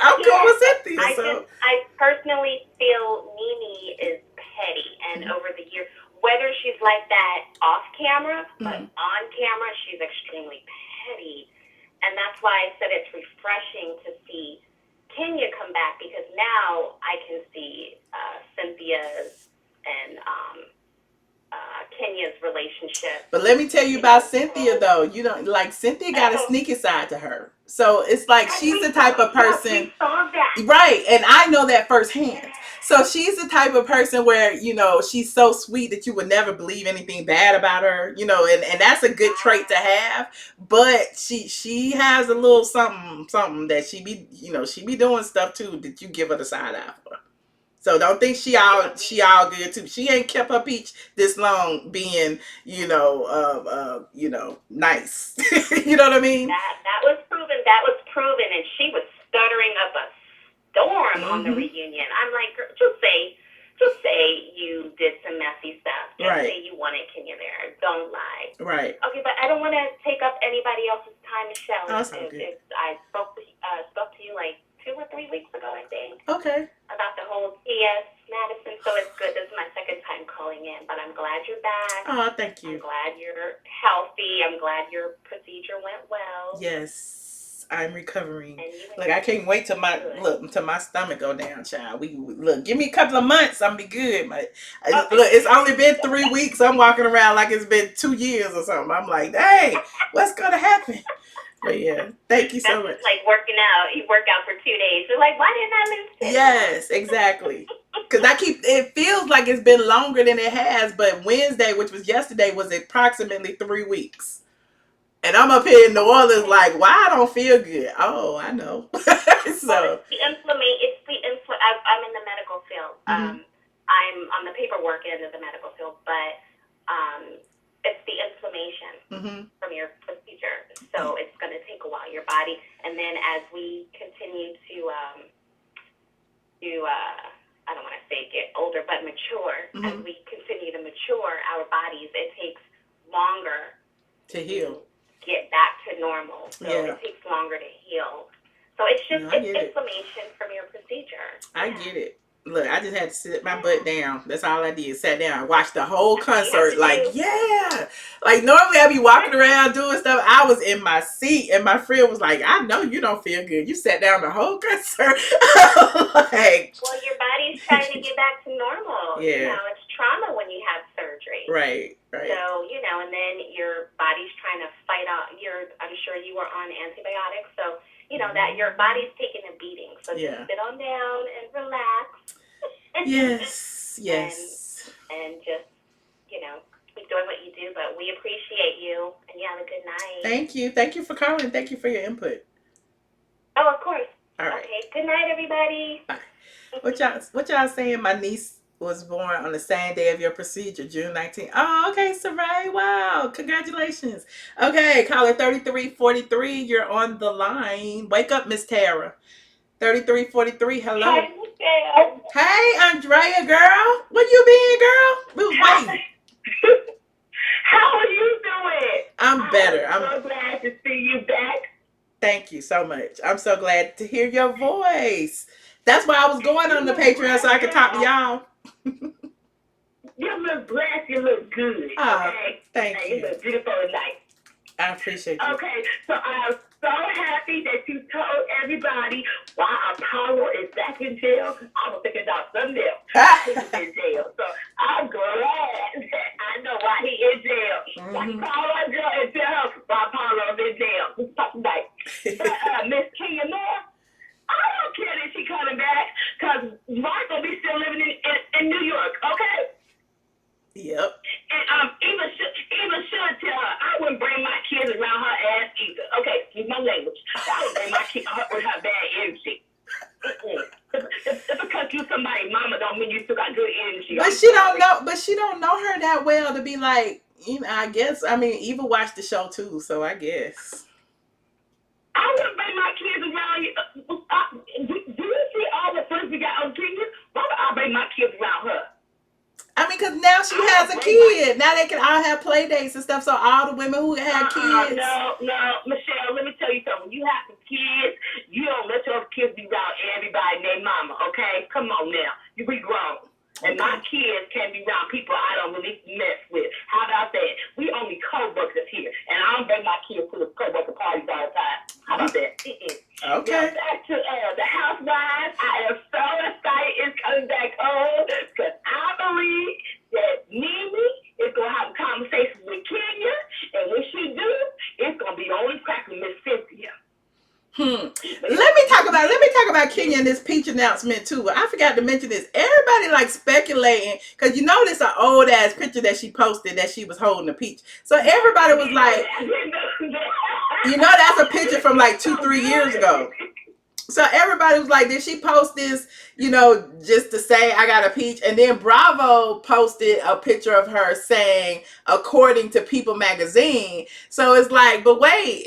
I'm cool with Cynthia. I personally feel Nene is petty, and over the years, whether she's like that off camera, but on camera, she's extremely petty. And that's why I said it's refreshing to see Kenya come back, because now I can see Cynthia's and Kenya's relationship. But let me tell you about Cynthia, though. You know, like, Cynthia got a sneaky side to her. So it's like she's the type of person, right? And I know that firsthand. So she's the type of person where, you know, she's so sweet that you would never believe anything bad about her, you know, and that's a good trait to have. But she has a little something that she be doing stuff too that you give her the side eye for. So don't think she all good too. She ain't kept her peach this long being, nice. You know what I mean? That was proven. And she was stuttering up a storm on the reunion. I'm like, just say you did some messy stuff. Just say you wanted Kenya there. Don't lie. Right. Okay, but I don't want to take up anybody else's time, Michelle. Oh, that's okay. I spoke to you like 2 or 3 weeks ago, I think. Okay. About the whole T.S. Madison, so it's good. This is my second time calling in, but I'm glad you're back. Oh, thank you. I'm glad you're healthy. I'm glad your procedure went well. Yes, I'm recovering. Look, I can't wait till my stomach go down, child. Give me a couple of months, I'm be good. Look, it's only been 3 weeks. I'm walking around like it's been 2 years or something. I'm like, hey, what's gonna happen? But yeah, thank you so much. That's like working out. You work out for 2 days. You're like, why didn't I lose 10? Yes, exactly. Because it feels like it's been longer than it has, but Wednesday, which was yesterday, was approximately 3 weeks. And I'm up here in New Orleans like, why I don't feel good? Oh, I know. So well, I'm in the medical field. I'm on the paperwork end of the medical field, but it's the inflammation from your procedure. So it's going to take a while, your body. And then as we continue to I don't want to say get older, but mature, as we continue to mature our bodies, it takes longer to heal, get back to normal. So it takes longer to heal. So it's just inflammation from your procedure. I get it. Look, I just had to sit my butt down. That's all I did. Sat down. I watched the whole concert. Like normally I'd be walking around doing stuff. I was in my seat and my friend was like, I know you don't feel good. You sat down the whole concert. Well, your body's trying to get back to normal. Yeah. You know, it's trauma when you have surgery. Right. So, and then your body's trying to fight off. I'm sure you were on antibiotics. So, that your body's taking a beating. So just sit on down and relax. Yes. And just, keep doing what you do. But we appreciate you, and you have a good night. Thank you. Thank you for calling. Thank you for your input. Oh, of course. All right. Okay. Good night, everybody. Bye. What y'all saying? My niece was born on the same day of your procedure, June 19th. Oh, okay, Saray. Wow. Congratulations. Okay, caller 3343. You're on the line. Wake up, Miss Tara. 3343. Hello. Hi, Michelle. Hey, Andrea, girl. Where you been, girl? We was waiting. How are you doing? I'm better. I'm so glad to see you back. Thank you so much. I'm so glad to hear your voice. That's why I was going on the Patreon so I could talk to y'all. You look blessed. You look good. Okay? Thank you. You look beautiful tonight. I appreciate you. Okay, so I'm so happy that you told everybody why Apollo is back in jail. I was thinking about something else. He's in jail. So I'm glad that I know why he in jail. Why you call our girl and tell her why Apollo's in jail. Just talk tonight. But Miss Kenya Moore, I don't care that she coming back because Mark will be still living in New York, okay? Yep. And even should tell her I wouldn't bring my kids around her ass either. Okay, excuse my language. I would bring my kids with her bad energy. Just because you somebody's mama don't mean you still got good energy. But she don't know her that well to be like, I guess. I mean, Eva watched the show too, so I guess. I wouldn't bring my kids around you. Do you see all the friends we got on Kenya? Why would I bring my kids around her? I mean, because now she has a kid. Now they can all have play dates and stuff. So all the women who had kids. No, Michelle, let me tell you something. You have the kids. You don't let your kids be around everybody named mama, okay? Come on now. You be grown. And my kids can't be around people I don't really mess with. How about that? We only co-workers here. And I don't bring my kids to the co-worker parties all the time. Let me talk about Kenya and this peach announcement too. I forgot to mention this. Everybody like speculating because you know this an old ass picture that she posted that she was holding a peach. So everybody was like, you know, that's a picture from like 2-3 years ago. So everybody was like, did she post this, you know, just to say I got a peach? And then Bravo posted a picture of her saying, according to People Magazine. So it's like, but wait,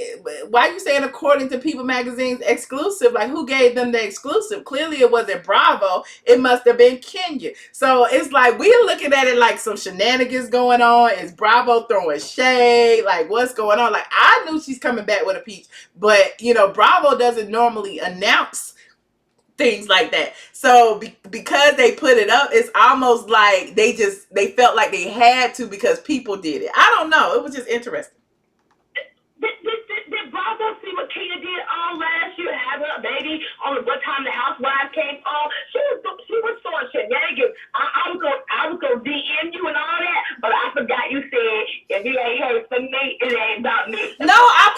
why are you saying according to People Magazine's exclusive? Like, who gave them the exclusive? Clearly it wasn't Bravo. It must have been Kenya. So it's like, we're looking at it like some shenanigans going on. Is Bravo throwing shade? Like, what's going on? Like, I knew she's coming back with a peach. But, you know, Bravo doesn't normally announce things like that. So because they put it up, it's almost like they felt like they had to because people did it. I don't know. It was just interesting. Did Bravo see what Kenya did all last year? Have her baby on what time the housewives came on? She was throwing shenanigans. I was gonna DM you and all that, but I forgot you said if you ain't heard from me, it ain't about me. No, I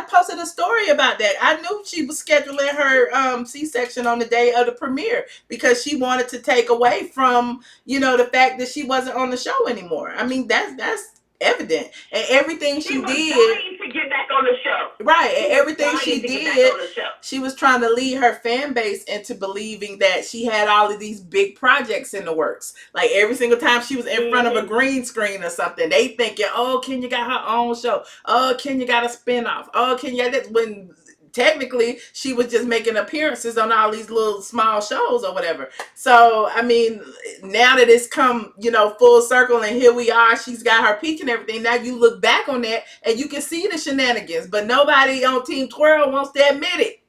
posted a story about that. I knew she was scheduling her C-section on the day of the premiere because she wanted to take away from, you know, the fact that she wasn't on the show anymore. I mean, that's evident, and everything she was did dying to get back on the show. right, and everything she did, on the show. She was trying to lead her fan base into believing that she had all of these big projects in the works. Like every single time she was in front of a green screen or something, they thinking, oh, Kenya got her own show, oh, Kenya got a spinoff, oh, Kenya, that when technically she was just making appearances on all these little small shows or whatever. So I mean, now that it's come, you know, full circle and here we are, she's got her peak and everything. Now you look back on that and you can see the shenanigans, but nobody on Team Twirl wants to admit it.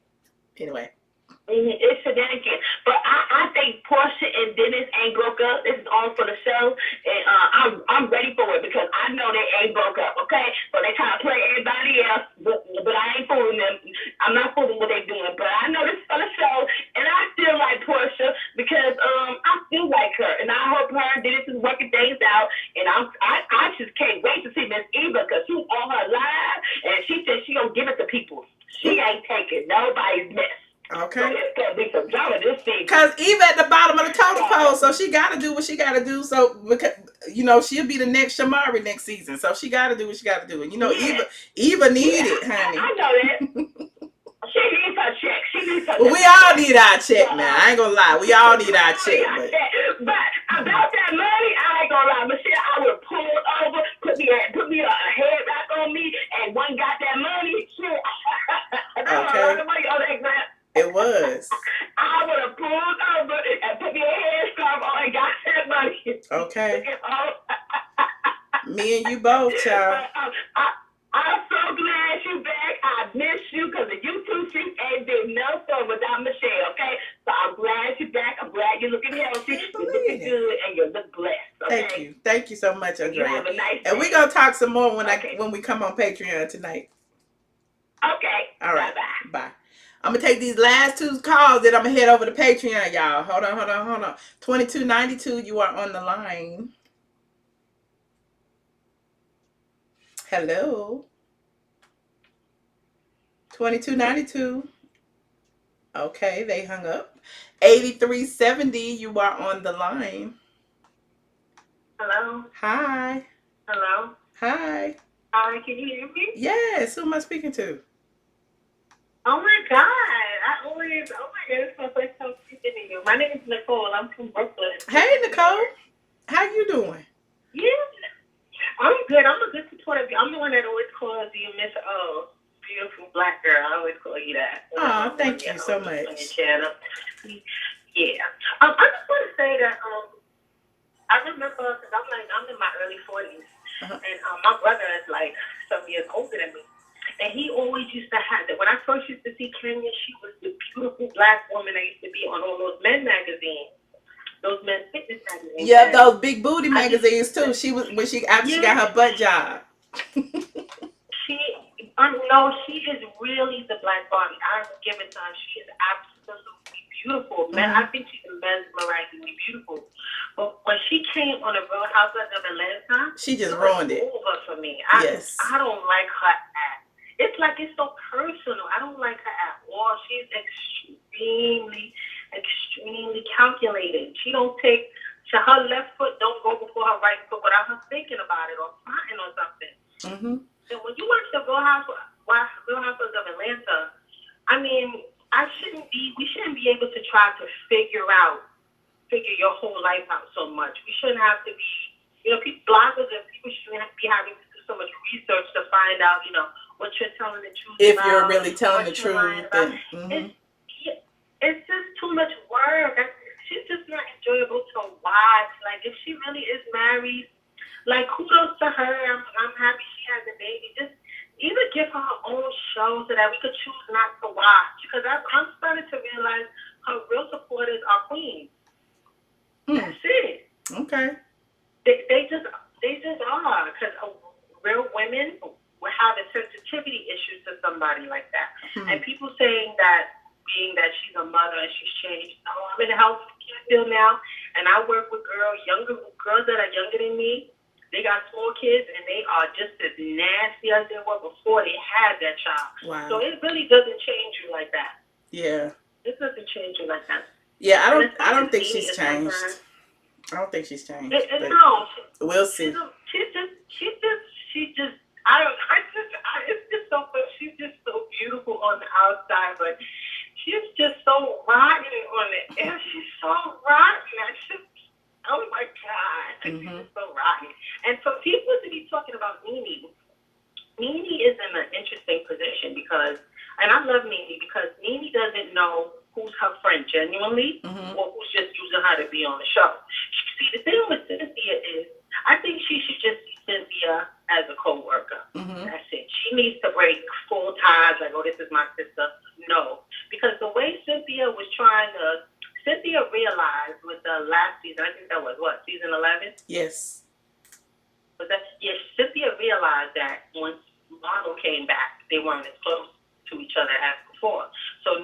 Anyway. It's shenanigans. But I think Portia and Dennis ain't broke up. This is all for the show. And I'm ready for it because I know they ain't broke up, okay? So they try to play everybody else, but I ain't fooling them. I'm not fooling what they doing. But I know this is for the show. And I still like Portia because I still like her. And I hope her and Dennis is working things out. And I just can't wait to see Miss Eva because she's on her live. And she said she gonna give it to people. She ain't taking nobody's mess. Okay. So it's gonna be some drama this season. Because Eva at the bottom of the totem pole, so she got to do what she got to do. So because you know she'll be the next Shamari next season, so she got to do what she got to do. And you know Eva need it, honey. I know that. She needs her check. Well, we all need our check now. I ain't gonna lie, we all need our check. But about that money, I ain't gonna lie, Michelle. I would pull over, put me a head wrap on me, and one got that money. Shit. Okay. It was. I would have pulled over and put me a headscarf on and got that money. Okay. Me and you both, child. I'm so glad you back. I miss you because the YouTube street ain't been no fun without Michelle, okay? So I'm glad you're back. I'm glad you're looking healthy. You're looking good and you look blessed, okay? Thank you. Thank you so much, Andrea. You have a nice day. And we're going to talk some more when we come on Patreon tonight. Okay. All right. Bye-bye. Bye. I'm going to take these last 2 calls, then I'm going to head over to Patreon, y'all. Hold on. 2292, you are on the line. Hello. 2292. Okay, they hung up. 8370, you are on the line. Hello? Hi. Hello? Hi. Hi, can you hear me? Yes, who am I speaking to? Oh my God. Oh my God, it's my first time speaking to you. My name is Nicole. I'm from Brooklyn. Hey, Nicole. How you doing? Yeah. I'm good. I'm a good supporter. I'm the one that always calls you Miss Beautiful Black Girl. I always call you that. Oh, thank you so much. On your channel. Yeah. I just want to say that I remember because I'm in my early 40s, and my brother is like some years older than me. And he always used to have that. When I first used to see Kenya, she was the beautiful black woman that used to be on all those men magazines, those men fitness magazines. Yeah, those big booty magazines too. She was after she got her butt job. She is really the black Barbie. I give it to her. She is absolutely beautiful. Man, I think she's mesmerizingly beautiful. But when she came on the Real Housewives of Atlanta, she just ruined it. Over for me. Yes. I don't like her act. it's like it's so personal. I don't like her at all. She's extremely calculated. She don't take, her left foot don't go before her right foot without her thinking about it or plotting or something. Mm-hmm. And when you watch the Real Housewives of Atlanta, I mean, we shouldn't be able to try to figure your whole life out so much. We shouldn't have to be, bloggers and people shouldn't be having to do so much research to find out, what you're telling the truth If about. you're really telling the truth, then it's just too much work. She's just not enjoyable to watch. Like, if she really is married, like, kudos to her. I'm happy she has a baby. Just either give her her own show so that we could choose not to watch. Because I'm starting to realize her real supporters are queens. That's it. Okay. They just are. Because real women will have a sensitivity issue to somebody like that. And people saying that, being that she's a mother and she's changed. Oh, I'm in the health field now, and I work with younger girls that are younger than me. They got small kids, and they are just as nasty as they were before they had that child. Wow. So it really doesn't change you like that. Yeah. It doesn't change you like that. Yeah, I don't think she's changed. I don't think she's changed. No. We'll see. It's just so funny. She's just so beautiful on the outside, but she's just so rotten on the air. She's so rotten. Oh my God. She's just so rotten. And for people to be talking about Nene is in an interesting position because, and I love Nene because Nene doesn't know who's her friend genuinely or who's just using her to be on the show. See, the thing with Cynthia is, I think she should just see Cynthia as a co-worker. That's it. She needs to break full ties, like, oh, this is my sister. No. Because the way Cynthia realized with the last season, I think that was, season 11? Yes. Cynthia realized that once Marlo came back, they weren't as close to each other as before. So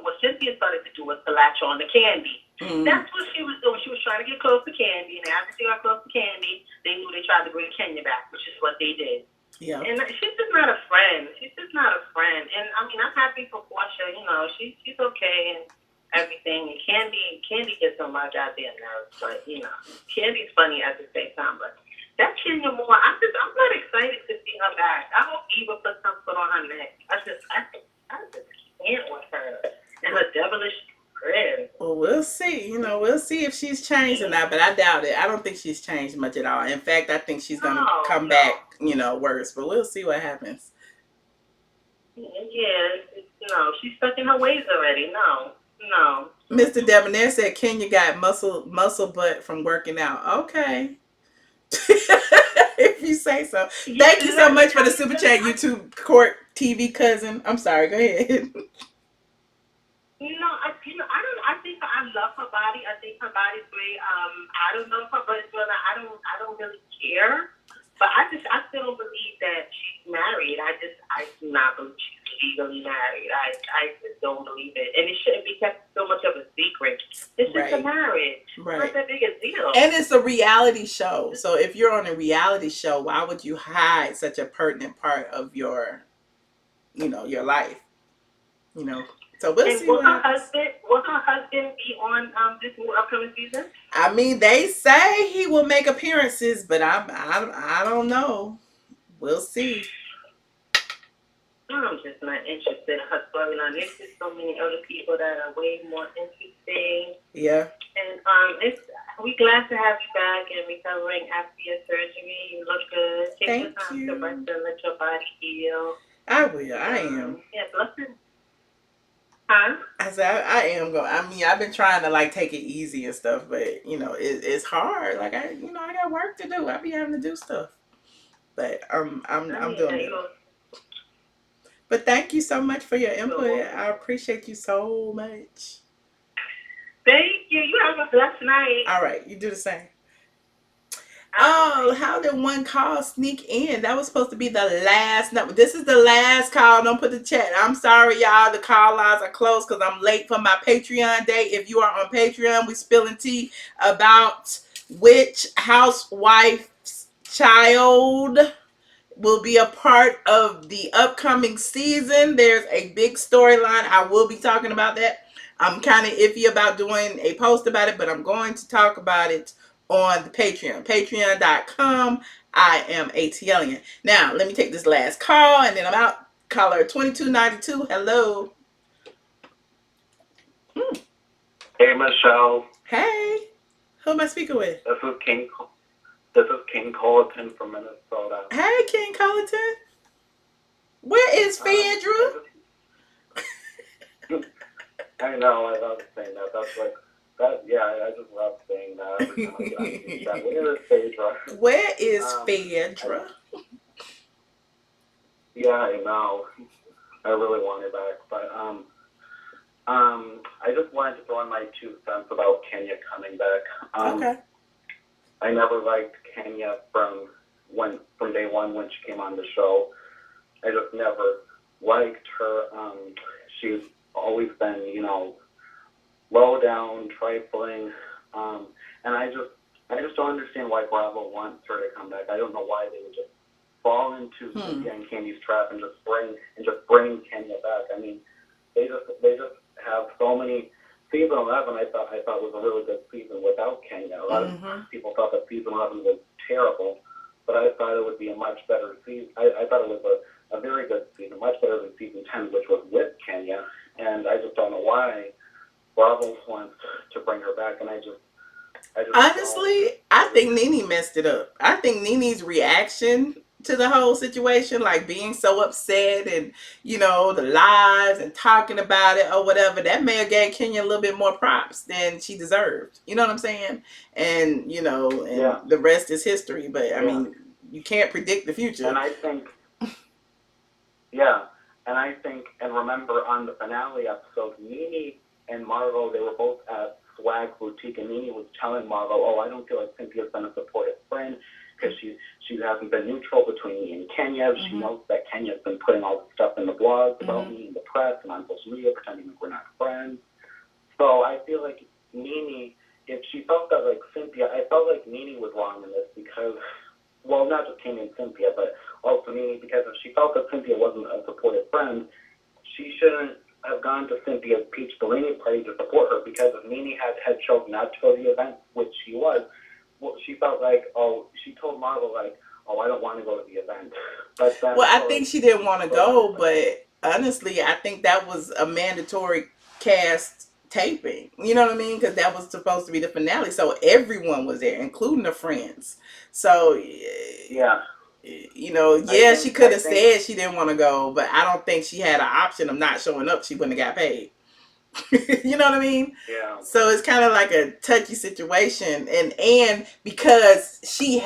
what Cynthia started to do was to latch on to Candy. That's what she was doing. She was trying to get close to Candy, and after she got close to Candy, they knew they tried to bring Kenya back, which is what they did. Yeah. And she's just not a friend. And I mean, I'm happy for Portia. She's okay and everything. And Candy gets on my goddamn nerves, but Candy's funny at the same time. But that Kenya Moore, I'm not excited to see her back. I hope Eva puts some foot on her neck. I just can't with her and her devilish grin. Well, we'll see. We'll see if she's changed or not, but I doubt it. I don't think she's changed much at all. In fact, I think she's going to come back, worse, but we'll see what happens. Yeah, she's stuck in her ways already. No. Mr. Debonair said Kenya got muscle butt from working out. Okay. If you say so. Thank you so much for the super chat, YouTube Court TV cousin. I'm sorry, go ahead. I think I love her body. I think her body's great. I don't know if her body's good. I don't really care. But I still don't believe that she's married. I do not believe she's legally married. I just don't believe it. And it shouldn't be kept so much of a secret. It's just a marriage. Right. It's not that big a deal. And it's a reality show. So if you're on a reality show, why would you hide such a pertinent part of your life? So we'll see. Will her husband be on this new upcoming season? I mean, they say he will make appearances, but I don't know. We'll see. I'm just not interested in her storyline. There's just so many other people that are way more interesting. Yeah. And we glad to have you back and recovering after your surgery. You look good. Take your time to rest and let your body heal. I will. I am. Yeah, blessings. Huh? I said I am going. I mean, I've been trying to take it easy and stuff, but it's hard. Like I got work to do. I be having to do stuff, but I'm doing it. But thank you so much for your input. I appreciate you so much. Thank you. You have a blessed night. All right, you do the same. Oh, how did one call sneak in? That was supposed to be the last number. This is the last call. Don't put the chat. I'm sorry, y'all. The call lines are closed because I'm late for my Patreon day. If you are on Patreon, we spilling tea about which housewife's child will be a part of the upcoming season. There's a big storyline. I will be talking about that. I'm kind of iffy about doing a post about it, but I'm going to talk about it on the Patreon. Patreon.com. I am ATLien. Now, let me take this last call and then I'm out. Caller 2292. Hello. Hey, Michelle. Hey. Who am I speaking with? This is King Colleton from Minnesota. Hey, King Colleton. Where is Phaedra? I know, I love saying that. That's like, that, yeah, I just love saying that every time I get on that. Where is Phaedra? Where is Phaedra? Yeah, I know. I really want her back, but, I just wanted to throw in my 2 cents about Kenya coming back. Okay. I never liked Kenya from day one when she came on the show. I just never liked her. She's always been, you know, low down, trifling, and I just don't understand why Bravo wants her to come back. I don't know why they would just fall into Cynthia and Candy's trap and just bring Kenya back. I mean, they just have so many. Season 11, I thought was a really good season without Kenya. A lot of people thought that season 11 was terrible, but I thought it would be a much better season. I thought it was a very good season, much better than season 10, which was with Kenya. And I just don't know why Bravo wants to bring her back. And I just honestly, I think Nene messed it up. I think Nene's reaction to the whole situation, like being so upset and, you know, the lies and talking about it or whatever, that may have gave Kenya a little bit more props than she deserved. You know what I'm saying? And, you know, and the rest is history. But, I mean, you can't predict the future. And I think, and remember on the finale episode, Nene and Marlo, they were both at Swag Boutique, and Nene was telling Marlo, oh, I don't feel like Cynthia's been a supportive friend because she hasn't been neutral between me and Kenya. She knows that Kenya's been putting all this stuff in the blogs about me in the press and on social media, pretending like we're not friends. So I feel like Nene, if she felt that like Cynthia, I felt like Nene was wrong in this because, well, not just Kenya and Cynthia, but also Nene, because if she felt that Cynthia wasn't a supportive friend, she shouldn't have gone to Cynthia's Peach Bellini party to support her, because if Nene had chosen not to go to the event, which she was, well, she felt like, she told Marvel, like, I don't want to go to the event. But then, well, I think she didn't want to go, but honestly, I think that was a mandatory cast taping. You know what I mean? Because that was supposed to be the finale, so everyone was there, including the friends. So, yeah. You know, she could have said she didn't want to go, but I don't think she had an option of not showing up. She wouldn't have got paid. You know what I mean? Yeah. So it's kind of like a touchy situation, and because she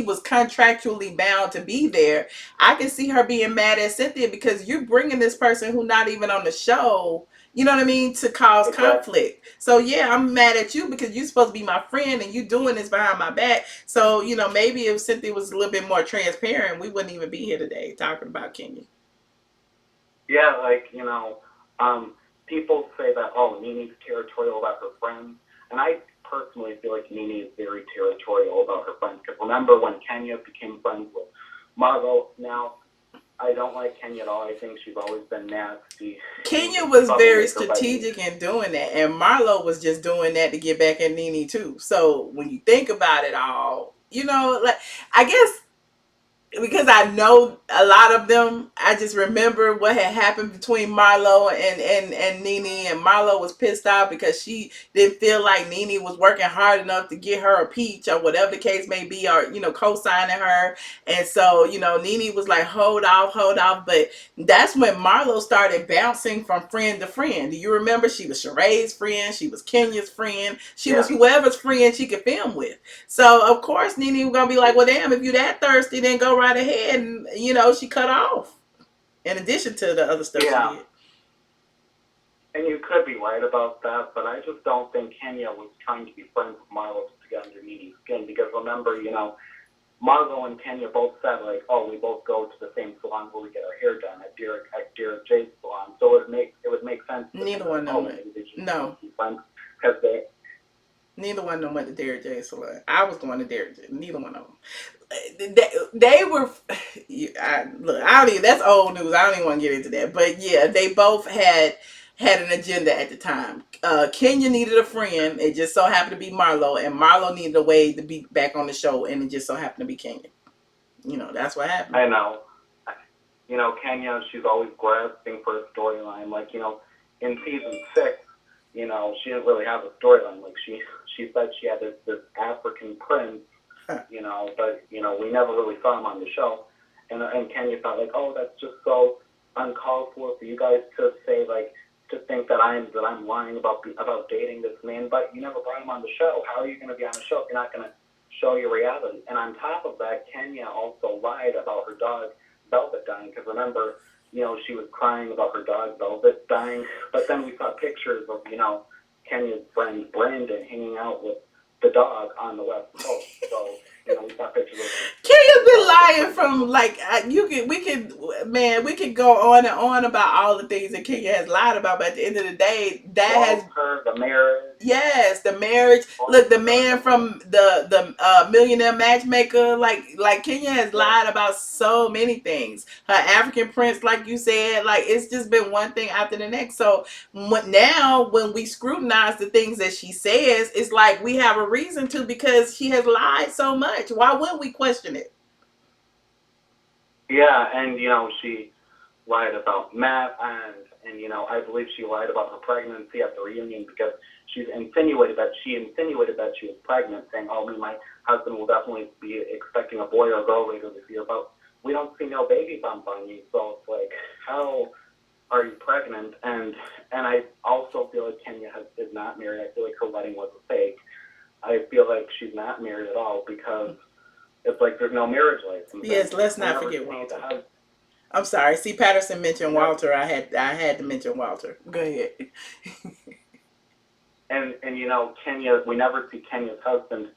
was contractually bound to be there, I can see her being mad at Cynthia because you're bringing this person who's not even on the show. You know what I mean? To cause conflict. So yeah, I'm mad at you because you're supposed to be my friend and you doing this behind my back. So, you know, maybe if Cynthia was a little bit more transparent, we wouldn't even be here today talking about Kenya. Yeah, like, you know, people say that, Nene's territorial about her friends. And I personally feel like Nene is very territorial about her friends. Because remember when Kenya became friends with Margot? Now, I don't like Kenya at all. I think she's always been nasty. Kenya was very strategic in doing that. And Marlo was just doing that to get back at Nene too. So when you think about it all, you know, like, I guess because I know a lot of them, I just remember what had happened between Marlo and Nene, and Marlo was pissed off because she didn't feel like Nene was working hard enough to get her a peach or whatever the case may be, or, you know, co-signing her. And so, you know, Nene was like, hold off. But that's when Marlo started bouncing from friend to friend. Do you remember? She was Sheree's friend. She was Kenya's friend. She was whoever's friend she could film with. So, of course, Nene was going to be like, well, damn, if you that thirsty, then go right ahead. And, you know, she cut off in addition to the other stuff she did. And you could be right about that, but I just don't think Kenya was trying to be friends with Marlo to get under Nene's skin, because remember, you know, Marlo and Kenya both said, like, we both go to the same salon where we get our hair done, at Derek J's salon. So it would make sense. Neither one of them went. No. Because neither one of them went to Derek J's salon. I was going to Derek J. Neither one of them. they were. Look, I don't even. That's old news. I don't even want to get into that. But yeah, they both had an agenda at the time. Kenya needed a friend. It just so happened to be Marlo, and Marlo needed a way to be back on the show, and it just so happened to be Kenya. That's what happened. I know. Kenya, she's always grasping for a storyline. Like, in season 6, she didn't really have a storyline. Like, she said she had this African prince, but, we never really saw him on the show. And Kenya thought, like, oh, that's just so uncalled for you guys to say, like, to think that I'm lying about dating this man, but you never brought him on the show. How are you going to be on the show if you're not going to show your reality? And on top of that, Kenya also lied about her dog Velvet dying, because remember, she was crying about her dog Velvet dying, but then we saw pictures of, Kenya's friend Brandon hanging out with the dog on the West Coast. So, we saw pictures of Kenya's been lying from we could go on and on about all the things that Kenya has lied about, but at the end of the day, the marriage. Yes, the marriage. Look, the man from the Millionaire Matchmaker, like Kenya has lied about so many things. Her African prince, like you said, like it's just been one thing after the next. So now when we scrutinize the things that she says, it's like we have a reason to, because she has lied so much. Why wouldn't we question it? Yeah, and she lied about Matt, and I believe she lied about her pregnancy at the reunion, because she insinuated that she was pregnant, saying, "Oh, me and my husband will definitely be expecting a boy or a girl later this year," but we don't see no baby bump on you. So it's like, how are you pregnant? And I also feel like Kenya is not married. I feel like her wedding was a fake. I feel like she's not married at all, because it's like there's no marriage license. Yes, let's not forget Walter. I'm sorry. C. Patterson mentioned Walter. I had to mention Walter. Go ahead. and Kenya, we never see Kenya's husband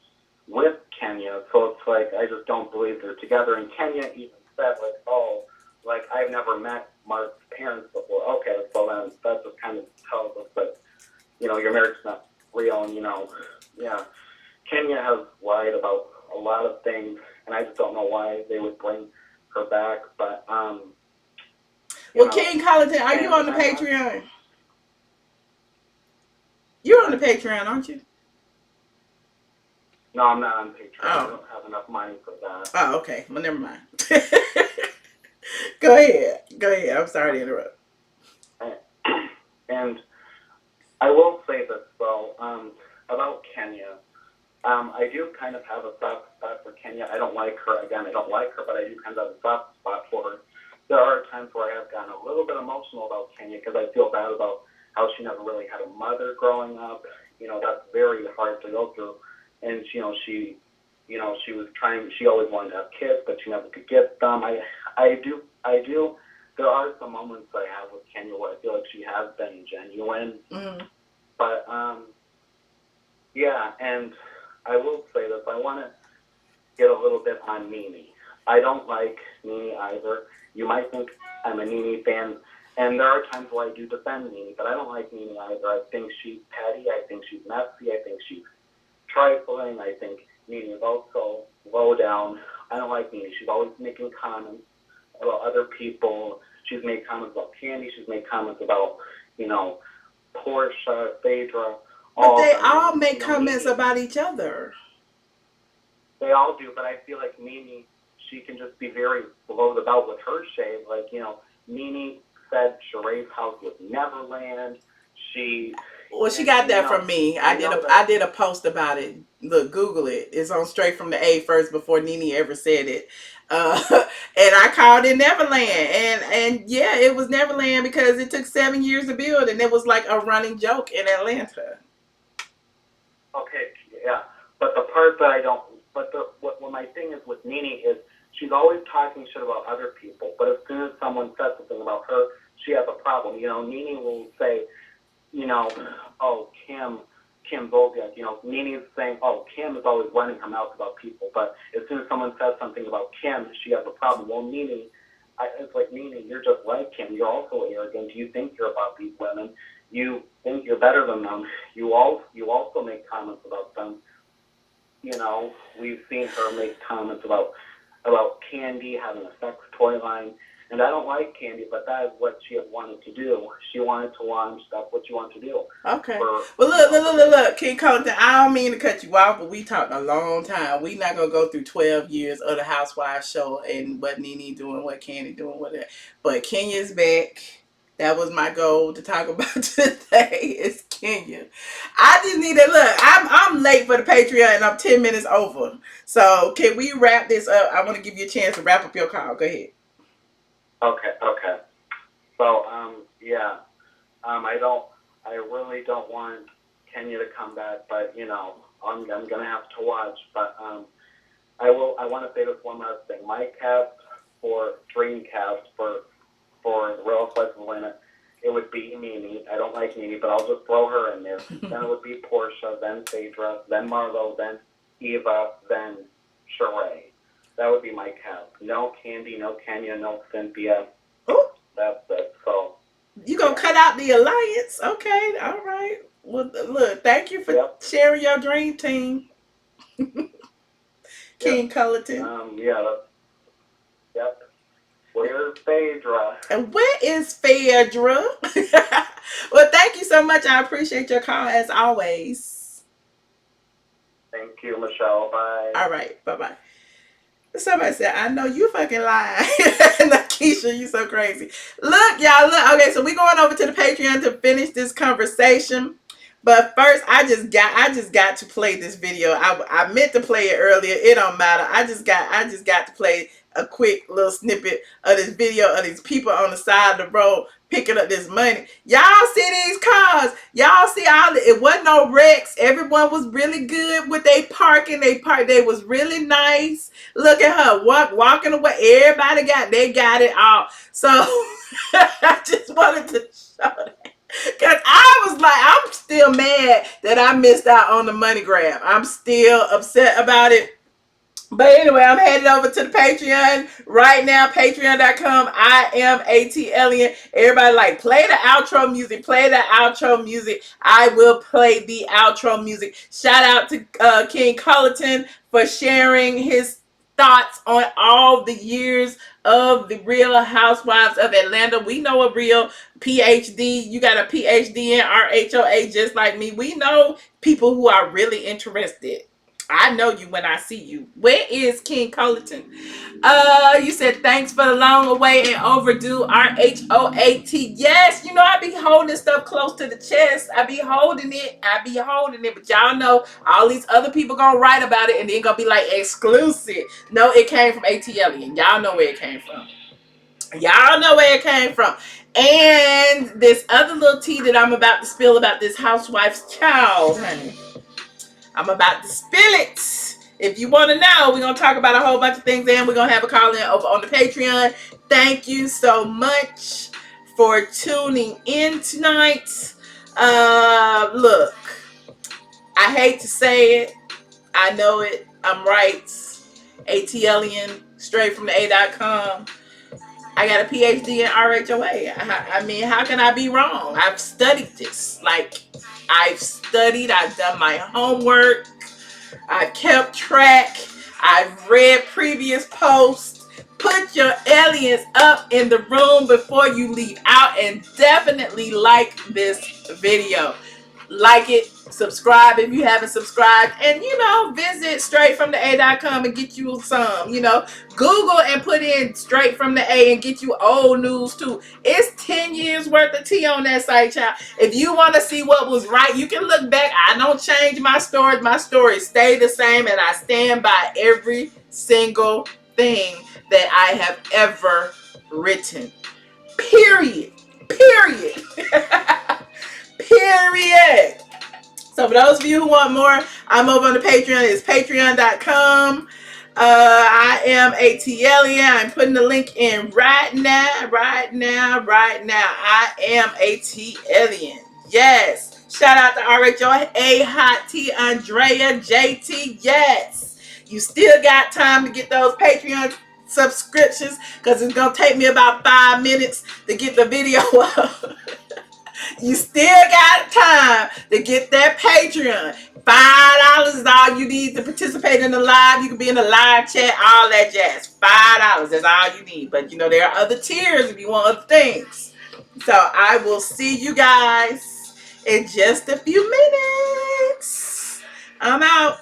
with Kenya, so it's like I just don't believe they're together. And Kenya even said, like, oh, like, I've never met Mark's parents before. Okay, so then that just kind of tells us that, your marriage's not real. And yeah, Kenya has lied about a lot of things, and I just don't know why they would bring her back. But King Collinton, are you on the Patreon? You're on the Patreon, aren't you? No, I'm not on Patreon. I don't have enough money for that. Oh, okay. Well, never mind. Go ahead. I'm sorry to interrupt. And I will say this, though, about Kenya. I do kind of have a soft spot for Kenya. I don't like her. Again, I don't like her, but I do kind of have a soft spot for her. There are times where I have gotten a little bit emotional about Kenya, because I feel bad about how she never really had a mother growing up. That's very hard to go through. And, she was trying, she always wanted to have kids, but she never could get them. I do. There are some moments I have with Kenya where I feel like she has been genuine. Mm-hmm. But, yeah, and I will say this. I want to get a little bit on Nene. I don't like Nene either. You might think I'm a Nene fan, and there are times where I do defend Nene, but I don't like Nene either. I think she's petty. I think she's messy. I think she's trifling. I think Nene is also low down. I don't like Nene. She's always making comments about other people. She's made comments about Candy. She's made comments about, Portia, Phaedra. But they all make comments Nene about each other. They all do, but I feel like Nene, she can just be very below the belt with her shade. Like, Nene said Sheree's house was Neverland. She got that from me. I did a post about it. Look, Google it. It's on Straight from the A first before Nene ever said it. And I called it Neverland. And yeah, it was Neverland because it took 7 years to build, and it was like a running joke in Atlanta. Okay, yeah. But the part that I don't, what my thing is with Nene is she's always talking shit about other people, but as soon as someone says something about her, she has a problem. Nene will say, oh, Kim Zolciak, Nene is saying, oh, Kim is always running her mouth about people, but as soon as someone says something about Kim, she has a problem. Well, Nene, it's like, Nene, you're just like Kim. You're also arrogant. You think you're about these women. You think you're better than them. You also make comments about them. you know, we've seen her make comments about Candy having a sex toy line. And I don't like Candy, but that is what she wanted to do. She wanted to launch. That's what she wanted to do. Okay. Well, look, King Colton, I don't mean to cut you off, but we talked a long time. We not going to go through 12 years of the Housewives show and what Nene doing, what Candy doing, what that. But Kenya's back. That was my goal to talk about today is Kenya. I just need to look. I'm late for the Patreon and I'm 10 minutes over. So can we wrap this up? I want to give you a chance to wrap up your call. Go ahead. Okay. So, yeah. I really don't want Kenya to come back, but, you know, I'm going to have to watch. But I want to say this one last thing. My cast for Dreamcast for Real Housewives of Atlanta, it would be Nene. I don't like Nene, but I'll just throw her in there. Then it would be Portia, then Phaedra, then Marlo, then Eva, then Sheree. That would be my cast. No Candy, no Kenya, no Cynthia. Ooh. That's it. So you gonna cut out the alliance? Okay, all right. Well, look, thank you for sharing your dream team, King Cullerton. Yep. Where's Phaedra? And where is Phaedra? Well, thank you so much. I appreciate your call as always. Thank you, Michelle. Bye. All right, bye. Somebody said, I know you fucking lying. Keisha, you so crazy. Look, y'all, look. Okay, so we're going over to the Patreon to finish this conversation. But first, I just got to play this video. I meant to play it earlier. It don't matter. I just got to play a quick little snippet of this video of these people on the side of the road picking up this money. Y'all see these cars? Y'all see all the, it wasn't no wrecks. Everyone was really good with their parking. They was really nice. Look at her walking away. Everybody got it all. So I just wanted to show that. Because I was like, I'm still mad that I missed out on the money grab. I'm still upset about it. But anyway, I'm headed over to the Patreon right now, patreon.com. iamATLien. Everybody like, play the outro music. Play the outro music. I will play the outro music. Shout out to King Cullerton for sharing his thoughts on all the years of the Real Housewives of Atlanta. We know a real PhD. You got a PhD in RHOA just like me. We know people who are really interested. I know you when I see you. Where is King Cullerton? You said thanks for the long away and overdue RHOAT. Yes, you know I be holding stuff close to the chest. I be holding it. But y'all know all these other people gonna write about it and then gonna be like exclusive. No, it came from ATLien. Y'all know where it came from. And this other little tea that I'm about to spill about this housewife's child, honey. I'm about to spill it. If you want to know, we're going to talk about a whole bunch of things and we're going to have a call in over on the Patreon. Thank you so much for tuning in tonight. Look, I hate to say it. I know it. I'm right. ATLien, straight from the A.com. I got a PhD in RHOA. I mean, how can I be wrong? I've studied this. I've done my homework, I've kept track, I've read previous posts. Put your aliens up in the room before you leave out and definitely like this video. Like it, subscribe if you haven't subscribed, and visit straightfromtheA.com and get you some, Google and put in Straight from the A and get you old news too. It's 10 years worth of tea on that site, child. If you want to see what was right, you can look back. I don't change my stories. My stories stay the same, and I stand by every single thing that I have ever written. Period. So for those of you who want more, I'm over on the Patreon. It's patreon.com. I am ATLien. I'm putting the link in right now. I am ATLien. Yes. Shout out to RHOA, Hot T, Andrea, JT. Yes. You still got time to get those Patreon subscriptions because it's going to take me about 5 minutes to get the video up. You still got time to get that Patreon. $5 is all you need to participate in the live. You can be in the live chat, all that jazz. $5. That's all you need. But you know, there are other tiers if you want other things. So I will see you guys in just a few minutes. I'm out.